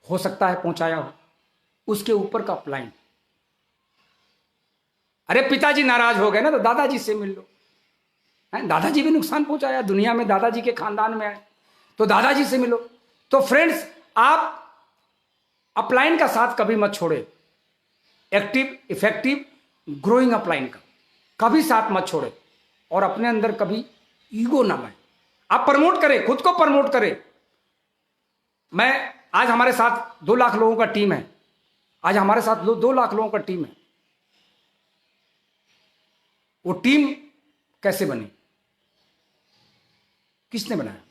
Speaker 3: हो सकता है पहुंचाया हो, उसके ऊपर का अपलाइन। अरे पिताजी नाराज हो गए ना तो दादाजी से मिल लो, दादाजी भी नुकसान पहुंचाया, दुनिया में दादाजी के खानदान में आए तो दादाजी से मिलो। तो फ्रेंड्स, आप अपलाइन का साथ कभी मत छोड़े, एक्टिव इफेक्टिव ग्रोइंग अपलाइन का कभी साथ मत छोड़े, और अपने अंदर कभी ईगो ना लाए। आप प्रमोट करें, खुद को प्रमोट करें। मैं आज हमारे साथ 2 लाख लोगों का टीम है, आज हमारे साथ 2 लाख लोगों का टीम है। वो टीम कैसे बनी, किसने बनाया?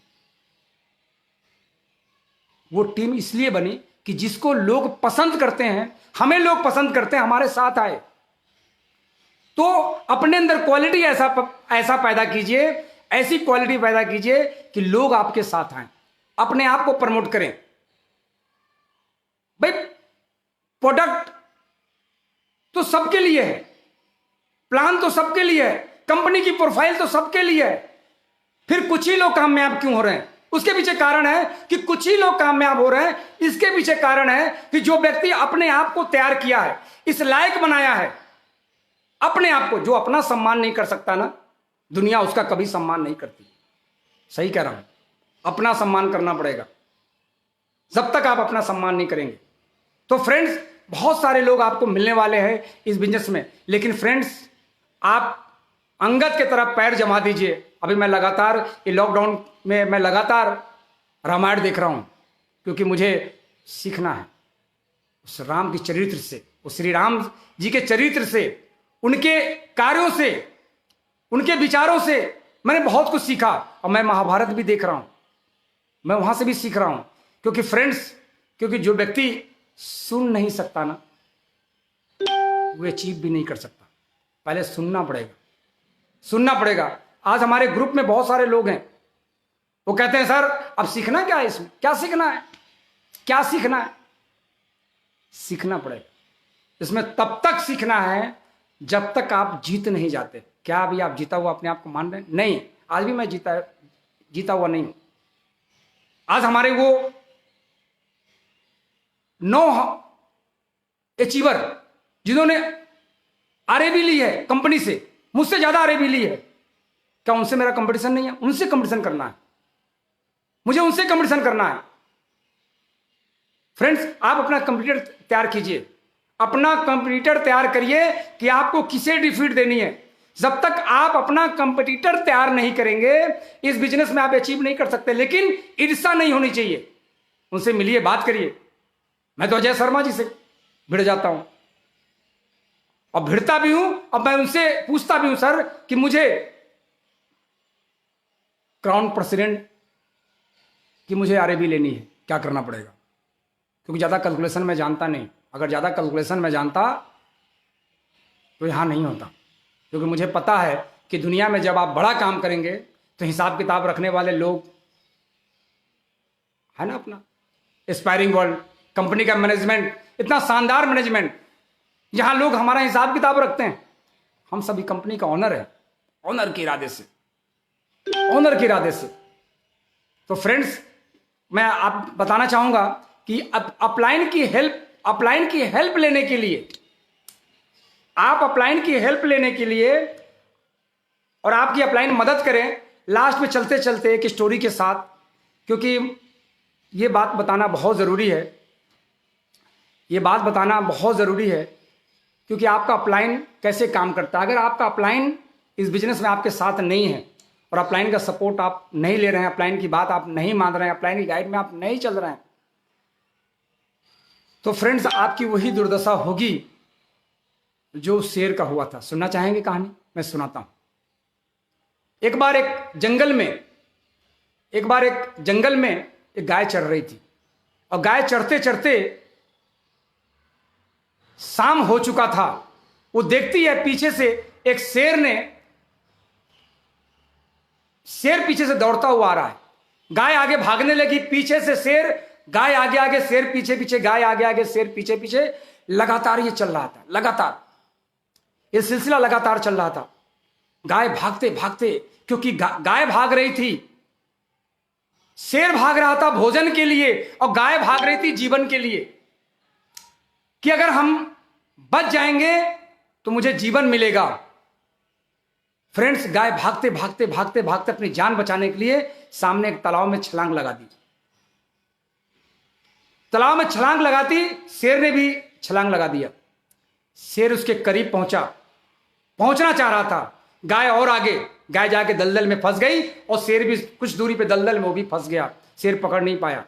Speaker 3: वो टीम इसलिए बनी कि जिसको लोग पसंद करते हैं, हमें लोग पसंद करते हैं, हमारे साथ आए। तो अपने अंदर क्वालिटी ऐसा पैदा कीजिए, ऐसी क्वालिटी पैदा कीजिए कि लोग आपके साथ आए, अपने आप को प्रमोट करें। भाई प्रोडक्ट तो सबके लिए है, प्लान तो सबके लिए है, कंपनी की प्रोफाइल तो सबके लिए है, फिर कुछ ही लोग कामयाब क्यों हो रहे हैं? उसके पीछे कारण है कि कुछ ही लोग कामयाब हो रहे हैं। इसके पीछे कारण है कि जो व्यक्ति अपने आप को तैयार किया है, इस लायक बनाया है अपने आप को, जो अपना सम्मान नहीं कर सकता ना, दुनिया उसका कभी सम्मान नहीं करती। सही कह रहा हूं, अपना सम्मान करना पड़ेगा, जब तक आप अपना सम्मान नहीं करेंगे। तो फ्रेंड्स, बहुत सारे लोग आपको मिलने वाले हैं इस बिजनेस में, लेकिन फ्रेंड्स आप अंगद के तरफ पैर जमा दीजिए। अभी मैं लगातार ये लॉकडाउन में मैं लगातार रामायण देख रहा हूं, क्योंकि मुझे सीखना है उस राम के चरित्र से, उस श्री राम जी के चरित्र से, उनके कार्यों से, उनके विचारों से मैंने बहुत कुछ सीखा। और मैं महाभारत भी देख रहा हूं, मैं वहां से भी सीख रहा हूं। क्योंकि फ्रेंड्स, क्योंकि जो व्यक्ति सुन नहीं सकता ना, वो अचीव भी नहीं कर सकता। पहले सुनना पड़ेगा, सुनना पड़ेगा। आज हमारे ग्रुप में बहुत सारे लोग हैं, वो कहते हैं सर अब सीखना क्या है, इसमें क्या सीखना है, क्या सीखना है? सीखना पड़ेगा, इसमें तब तक सीखना है जब तक आप जीत नहीं जाते। क्या अभी आप जीता हुआ अपने आप को मान रहे हैं? नहीं, आज भी मैं जीता हुआ नहीं हूं। आज हमारे वो 9 अचीवर जिन्होंने आरएबी ली है कंपनी से, मुझसे ज्यादा आरएबी ली है, क्या उनसे मेरा कंपटीशन नहीं है? उनसे कंपटीशन करना है, मुझे उनसे कंपटीशन करना है। फ्रेंड्स, आप अपना कंप्यूटर तैयार कीजिए, अपना कंप्यूटर तैयार करिए कि आपको किसे डिफीट देनी है। जब तक आप अपना कंपटीटर तैयार नहीं करेंगे, इस बिजनेस में आप अचीव नहीं कर सकते। लेकिन ईर्ष्या नहीं होनी चाहिए। उनसे मिलिए, बात करिए। मैं तो अजय शर्मा जी से भिड़ जाता हूं और भिड़ता भी हूं, अब मैं उनसे पूछता भी हूं, सर कि मुझे क्राउन प्रेसिडेंट की मुझे आरएबी लेनी है, क्या करना पड़ेगा? क्योंकि ज्यादा कैलकुलेशन में जानता नहीं। अगर ज्यादा कैलकुलेशन में जानता तो यहां नहीं होता। क्योंकि मुझे पता है कि दुनिया में जब आप बड़ा काम करेंगे तो हिसाब किताब रखने वाले लोग है ना, अपना एस्पायरिंग वर्ल्ड कंपनी का मैनेजमेंट, इतना शानदार मैनेजमेंट, जहां लोग हमारा हिसाब किताब रखते हैं। हम सभी कंपनी का ऑनर है, ऑनर के इरादे से, ऑनर के इरादे से। तो फ्रेंड्स, मैं आप बताना चाहूंगा कि अपलाइन की हेल्प लेने के लिए, आप अपलाइन की हेल्प लेने के लिए और आपकी अपलाइन मदद करें। लास्ट में चलते चलते एक स्टोरी के साथ, क्योंकि ये बात बताना बहुत ज़रूरी है, ये बात बताना बहुत ज़रूरी है, क्योंकि आपका अपलाइन कैसे काम करता है। अगर आपका अपलाइन इस बिजनेस में आपके साथ नहीं है और अपलाइन का सपोर्ट आप नहीं ले रहे हैं, अपलाइन की बात आप नहीं मान रहे हैं, अपलाइन की गाइड में आप नहीं चल रहे हैं, तो फ्रेंड्स आपकी वही दुर्दशा होगी जो शेर का हुआ था। सुनना चाहेंगे कहानी? मैं सुनाता हूं। एक बार एक जंगल में एक गाय चर रही थी, और गाय चरते चरते शाम हो चुका था। वो देखती है पीछे से एक शेर पीछे से दौड़ता हुआ आ रहा है। गाय आगे भागने लगी, पीछे से शेर, गाय आगे आगे, शेर पीछे पीछे, गाय आगे आगे, शेर पीछे पीछे। लगातार ये चल रहा था, लगातार ये सिलसिला लगातार चल रहा था। गाय भागते भागते, क्योंकि गाय भाग रही थी, शेर भाग रहा था भोजन के लिए और गाय भाग रही थी जीवन के लिए, कि अगर हम बच जाएंगे तो मुझे जीवन मिलेगा। फ्रेंड्स, गाय भागते भागते भागते भागते अपनी जान बचाने के लिए सामने एक तालाब में छलांग लगा दी। तालाब में छलांग लगाती, शेर ने भी छलांग लगा दिया। शेर उसके करीब पहुंचना चाह रहा था, गाय और आगे, गाय जाके दलदल में फंस गई और शेर भी कुछ दूरी पे दलदल में वो भी फंस गया। शेर पकड़ नहीं पाया।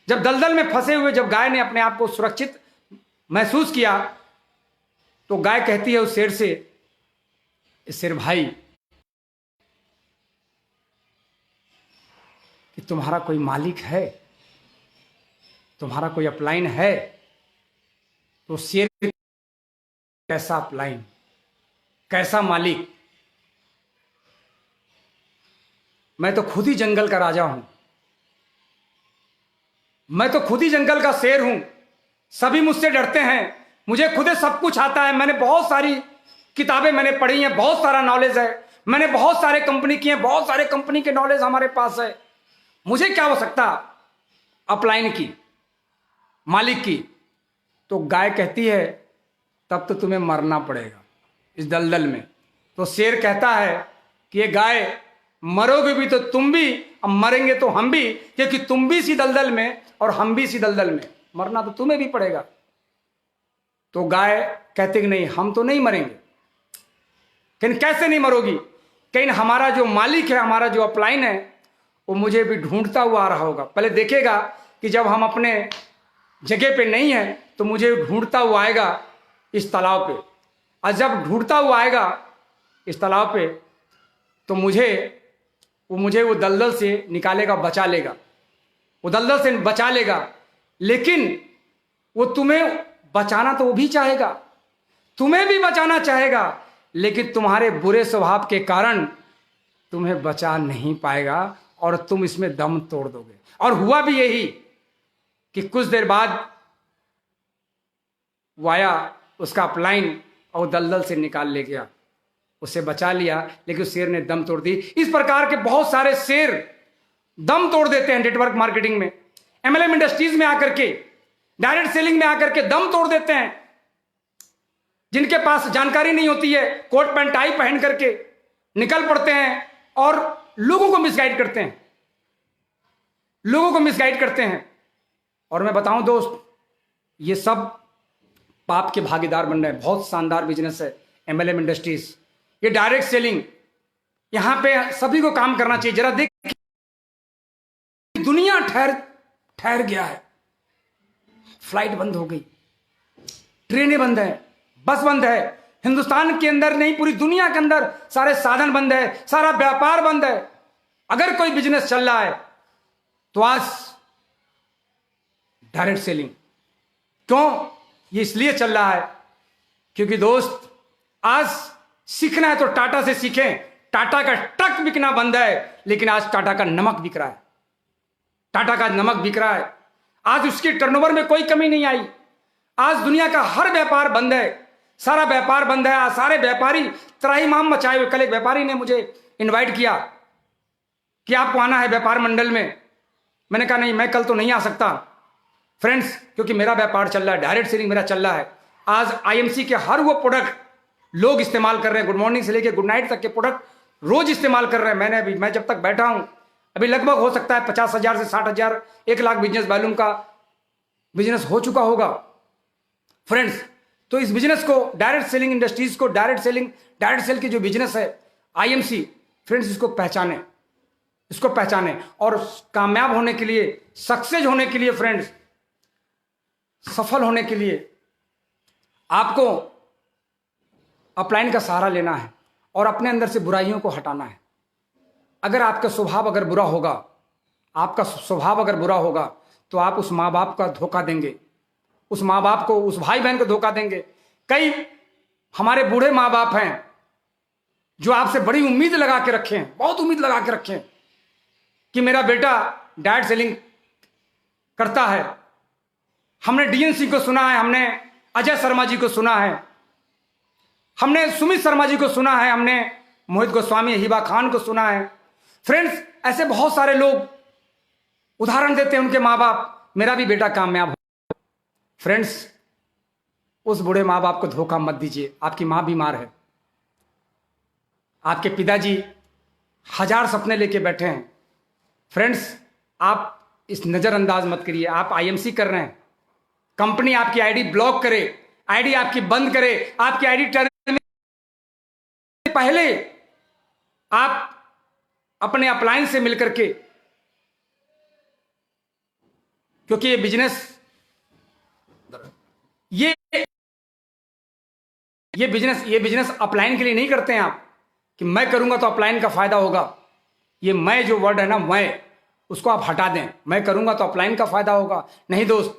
Speaker 3: जब दलदल में फंसे हुए जब गाय ने अपने आप को सुरक्षित महसूस किया, तो गाय कहती है उस शेर से, शेर भाई, कि तुम्हारा कोई मालिक है, तुम्हारा कोई अपलाइन है? तो शेर, कैसा अपलाइन, कैसा मालिक? मैं तो खुद ही जंगल का राजा हूं, मैं तो खुद ही जंगल का शेर हूं। सभी मुझसे डरते हैं, मुझे खुद सब कुछ आता है। मैंने बहुत सारी किताबें मैंने पढ़ी हैं, बहुत सारा नॉलेज है, मैंने बहुत सारे कंपनी किए, बहुत सारे कंपनी के नॉलेज हमारे पास है। मुझे क्या हो सकता अपलाइन की, मालिक की? तो गाय कहती है, तब तो तुम्हें मरना पड़ेगा इस दलदल में। तो शेर कहता है कि ये गाय, मरोगे भी तो तुम भी, अब मरेंगे तो हम भी, क्योंकि तुम भी इसी दलदल में और हम भी इसी दलदल में, मरना तो तुम्हें भी पड़ेगा। तो गाय कहती कि नहीं, हम तो नहीं मरेंगे। लेकिन कैसे नहीं मरोगी? कहीं हमारा जो मालिक है, हमारा जो अपलाइन है, वो मुझे भी ढूंढता हुआ आ रहा होगा। पहले देखेगा कि जब हम अपने जगह पे नहीं है तो मुझे ढूंढता हुआ आएगा इस तालाब पे, और जब ढूंढता हुआ आएगा इस तालाब पे तो मुझे वो दलदल से निकालेगा, बचा लेगा, वो दलदल से बचा लेगा। लेकिन वो तुम्हें बचाना तो वो भी चाहेगा, तुम्हें भी बचाना चाहेगा, लेकिन तुम्हारे बुरे स्वभाव के कारण तुम्हें बचा नहीं पाएगा और तुम इसमें दम तोड़ दोगे। और हुआ भी यही कि कुछ देर बाद वो आया उसका अपलाइन और दलदल से निकाल ले गया, उसे बचा लिया, लेकिन उस शेर ने दम तोड़ दी। इस प्रकार के बहुत सारे शेर दम तोड़ देते हैं नेटवर्क मार्केटिंग में, एमएलएम इंडस्ट्रीज में आकर के, डायरेक्ट सेलिंग में आकर के दम तोड़ देते हैं। जिनके पास जानकारी नहीं होती है, कोट पैंट टाई पहन करके निकल पड़ते हैं और लोगों को मिसगाइड करते हैं, लोगों को मिसगाइड करते हैं। और मैं बताऊं दोस्त, ये सब पाप के भागीदार बन रहे हैं। बहुत शानदार बिजनेस है एमएलएम इंडस्ट्रीज, ये डायरेक्ट सेलिंग, यहां पे सभी को काम करना चाहिए। जरा देख, दुनिया ठहर गया है, फ्लाइट बंद हो गई, ट्रेनें बंद है, बस बंद है, हिंदुस्तान के अंदर नहीं पूरी दुनिया के अंदर सारे साधन बंद है, सारा व्यापार बंद है। अगर कोई बिजनेस चल रहा है तो आज डायरेक्ट सेलिंग। क्यों? ये इसलिए चल रहा है क्योंकि दोस्त, आज सीखना है तो टाटा से सीखें। टाटा का ट्रक बिकना बंद है, लेकिन आज टाटा का नमक बिक रहा है, टाटा का नमक बिक रहा है। आज उसकी टर्नओवर में कोई कमी नहीं आई। आज दुनिया का हर व्यापार बंद है, सारा व्यापार बंद है। आज सारे व्यापारी त्राहिमाम मचाए हुए। कल एक व्यापारी ने मुझे इनवाइट किया कि आपको आना है व्यापार मंडल में। मैंने कहा नहीं, मैं कल तो नहीं आ सकता फ्रेंड्स, क्योंकि मेरा व्यापार चल रहा है, डायरेक्ट सेलिंग मेरा चल रहा है। आज आईएमसी के हर वो प्रोडक्ट लोग इस्तेमाल कर रहे हैं, गुड मॉर्निंग से लेकर गुड नाइट तक के प्रोडक्ट रोज इस्तेमाल कर रहे हैं। मैं जब तक बैठा हूं, अभी लगभग हो सकता है 50,000 से 60,000 1 लाख बिजनेस वॉल्यूम का बिजनेस हो चुका होगा फ्रेंड्स। तो इस बिजनेस को, डायरेक्ट सेलिंग इंडस्ट्रीज को, डायरेक्ट सेल की जो बिजनेस है आईएमसी फ्रेंड्स, इसको पहचाने और कामयाब होने के लिए, सक्सेस होने के लिए फ्रेंड्स, सफल होने के लिए आपको अपलाइन का सहारा लेना है और अपने अंदर से बुराइयों को हटाना है। अगर आपका स्वभाव अगर बुरा होगा, तो आप उस माँ बाप का धोखा देंगे, उस माँ बाप को, उस भाई बहन को धोखा देंगे। कई हमारे बूढ़े माँ बाप हैं जो आपसे बड़ी उम्मीद लगा के रखे हैं, बहुत उम्मीद लगा के रखे हैं कि मेरा बेटा डायरेक्ट सेलिंग करता है। हमने डीएनसी को सुना है, हमने अजय शर्मा जी को सुना है, हमने सुमित शर्मा जी को सुना है, हमने मोहित गोस्वामी, हिबा खान को सुना है फ्रेंड्स। ऐसे बहुत सारे लोग उदाहरण देते हैं उनके माँ बाप, मेरा भी बेटा कामयाब हो। फ्रेंड्स, उस बूढ़े माँ बाप को धोखा मत दीजिए। आपकी माँ बीमार है, आपके पिताजी 1000 सपने लेके बैठे हैं फ्रेंड्स। आप इस नजरअंदाज मत करिए। आप आईएमसी कर रहे हैं, कंपनी आपकी आईडी ब्लॉक करे, आईडी आपकी बंद करे, आपकी आईडी टर्मिनेट, पहले आप अपने अपलाइन से मिलकर के, क्योंकि ये बिजनेस ये बिजनेस अपलाइन के लिए नहीं करते हैं आप कि मैं करूंगा तो अपलाइन का फायदा होगा। ये मैं जो वर्ड है ना, मैं, उसको आप हटा दें। मैं करूंगा तो अपलाइन का फायदा होगा। नहीं दोस्त,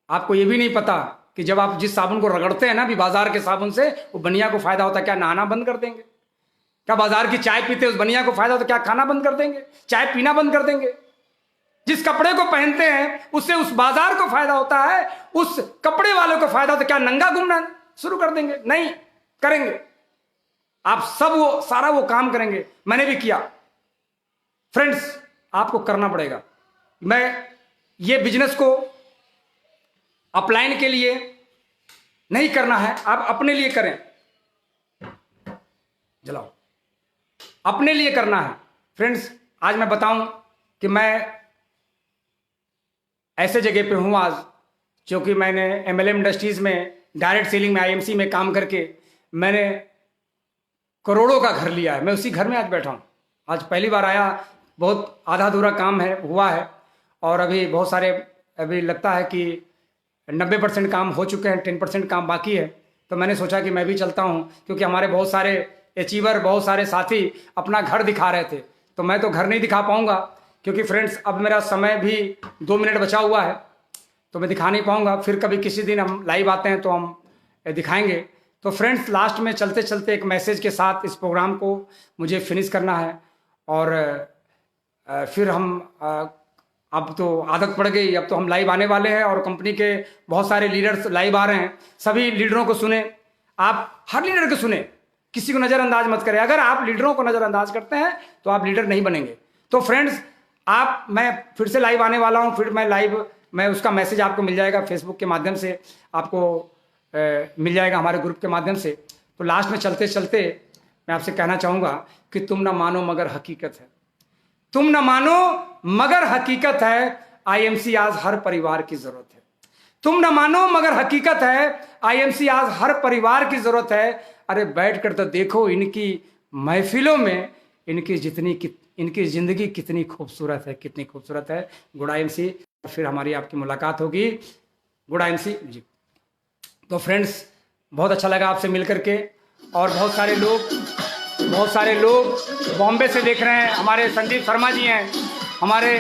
Speaker 3: आपको ये भी नहीं पता कि जब आप जिस साबुन को रगड़ते हैं ना, भी बाजार के साबुन से, वो बनिया को फायदा होता है, क्या नहाना बंद कर देंगे? क्या बाजार की चाय पीते उस बनिया को फायदा होता है, क्या खाना बंद कर देंगे? चाय पीना बंद कर देंगे? जिस कपड़े को पहनते हैं उससे उस बाजार को फायदा होता है, उस कपड़े वाले को फायदा होता है, क्या नंगा घूमना शुरू कर देंगे? नहीं करेंगे। आप सब सारा वो काम करेंगे। मैंने भी किया फ्रेंड्स, आपको करना पड़ेगा। मैं ये बिजनेस को अपलाइन के लिए नहीं करना है, आप अपने लिए करें। जलाओ, अपने लिए करना है फ्रेंड्स। आज मैं बताऊं कि मैं ऐसे जगह पे हूं आज, क्योंकि मैंने एमएलएम इंडस्ट्रीज में, डायरेक्ट सेलिंग में, आईएमसी में काम करके मैंने करोड़ों का घर लिया है। मैं उसी घर में आज बैठा हूं। आज पहली बार आया, बहुत आधा अधूरा काम हुआ है और अभी बहुत सारे, अभी लगता है कि 90% काम हो चुके हैं, 10% काम बाकी है। तो मैंने सोचा कि मैं भी चलता हूं, क्योंकि हमारे बहुत सारे अचीवर, बहुत सारे साथी अपना घर दिखा रहे थे। तो मैं तो घर नहीं दिखा पाऊंगा, क्योंकि फ्रेंड्स अब मेरा समय भी 2 मिनट बचा हुआ है, तो मैं दिखा नहीं पाऊंगा। फिर कभी किसी दिन हम लाइव आते हैं तो हम दिखाएंगे। तो फ्रेंड्स, लास्ट में चलते चलते एक मैसेज के साथ इस प्रोग्राम को मुझे फिनिश करना है और फिर हम अब तो आदत पड़ गई, अब तो हम लाइव आने वाले हैं और कंपनी के बहुत सारे लीडर्स लाइव आ रहे हैं। सभी लीडरों को सुने, आप हर लीडर को सुने, किसी को नज़रअंदाज मत करें। अगर आप लीडरों को नज़रअंदाज करते हैं तो आप लीडर नहीं बनेंगे। तो फ्रेंड्स, मैं फिर से लाइव आने वाला हूं, फिर मैं उसका मैसेज आपको मिल जाएगा फेसबुक के माध्यम से, आपको मिल जाएगा हमारे ग्रुप के माध्यम से। तो लास्ट में चलते चलते मैं आपसे कहना चाहूँगा कि तुम ना मानो मगर हकीकत है, तुम ना मानो मगर हकीकत है, आईएमसी आज हर परिवार की जरूरत है। तुम ना मानो मगर हकीकत है, आईएमसी आज हर परिवार की जरूरत है। अरे बैठ कर तो देखो इनकी महफिलों में इनकी जिंदगी कितनी खूबसूरत है, कितनी खूबसूरत है। गुड आईएमसी, फिर हमारी आपकी मुलाकात होगी। गुड आईएमसी जी। तो फ्रेंड्स, बहुत अच्छा लगा आपसे मिल करके, और बहुत सारे लोग बॉम्बे से देख रहे हैं। हमारे संदीप शर्मा जी हैं, हमारे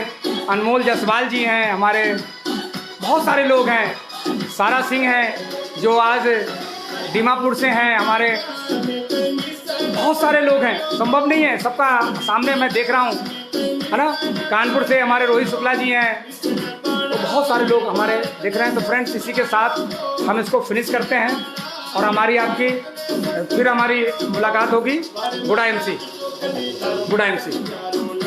Speaker 3: अनमोल जायसवाल जी हैं, हमारे बहुत सारे लोग हैं, सारा सिंह हैं जो आज दीमापुर से हैं, हमारे बहुत सारे लोग हैं, संभव नहीं है सबका सामने मैं देख रहा हूँ, है ना। कानपुर से हमारे रोहित शुक्ला जी हैं, तो बहुत सारे लोग हमारे देख रहे हैं। तो फ्रेंड्स, इसी के साथ हम इसको फिनिश करते हैं और हमारी आपकी फिर हमारी मुलाकात होगी। Good IMC, good IMC.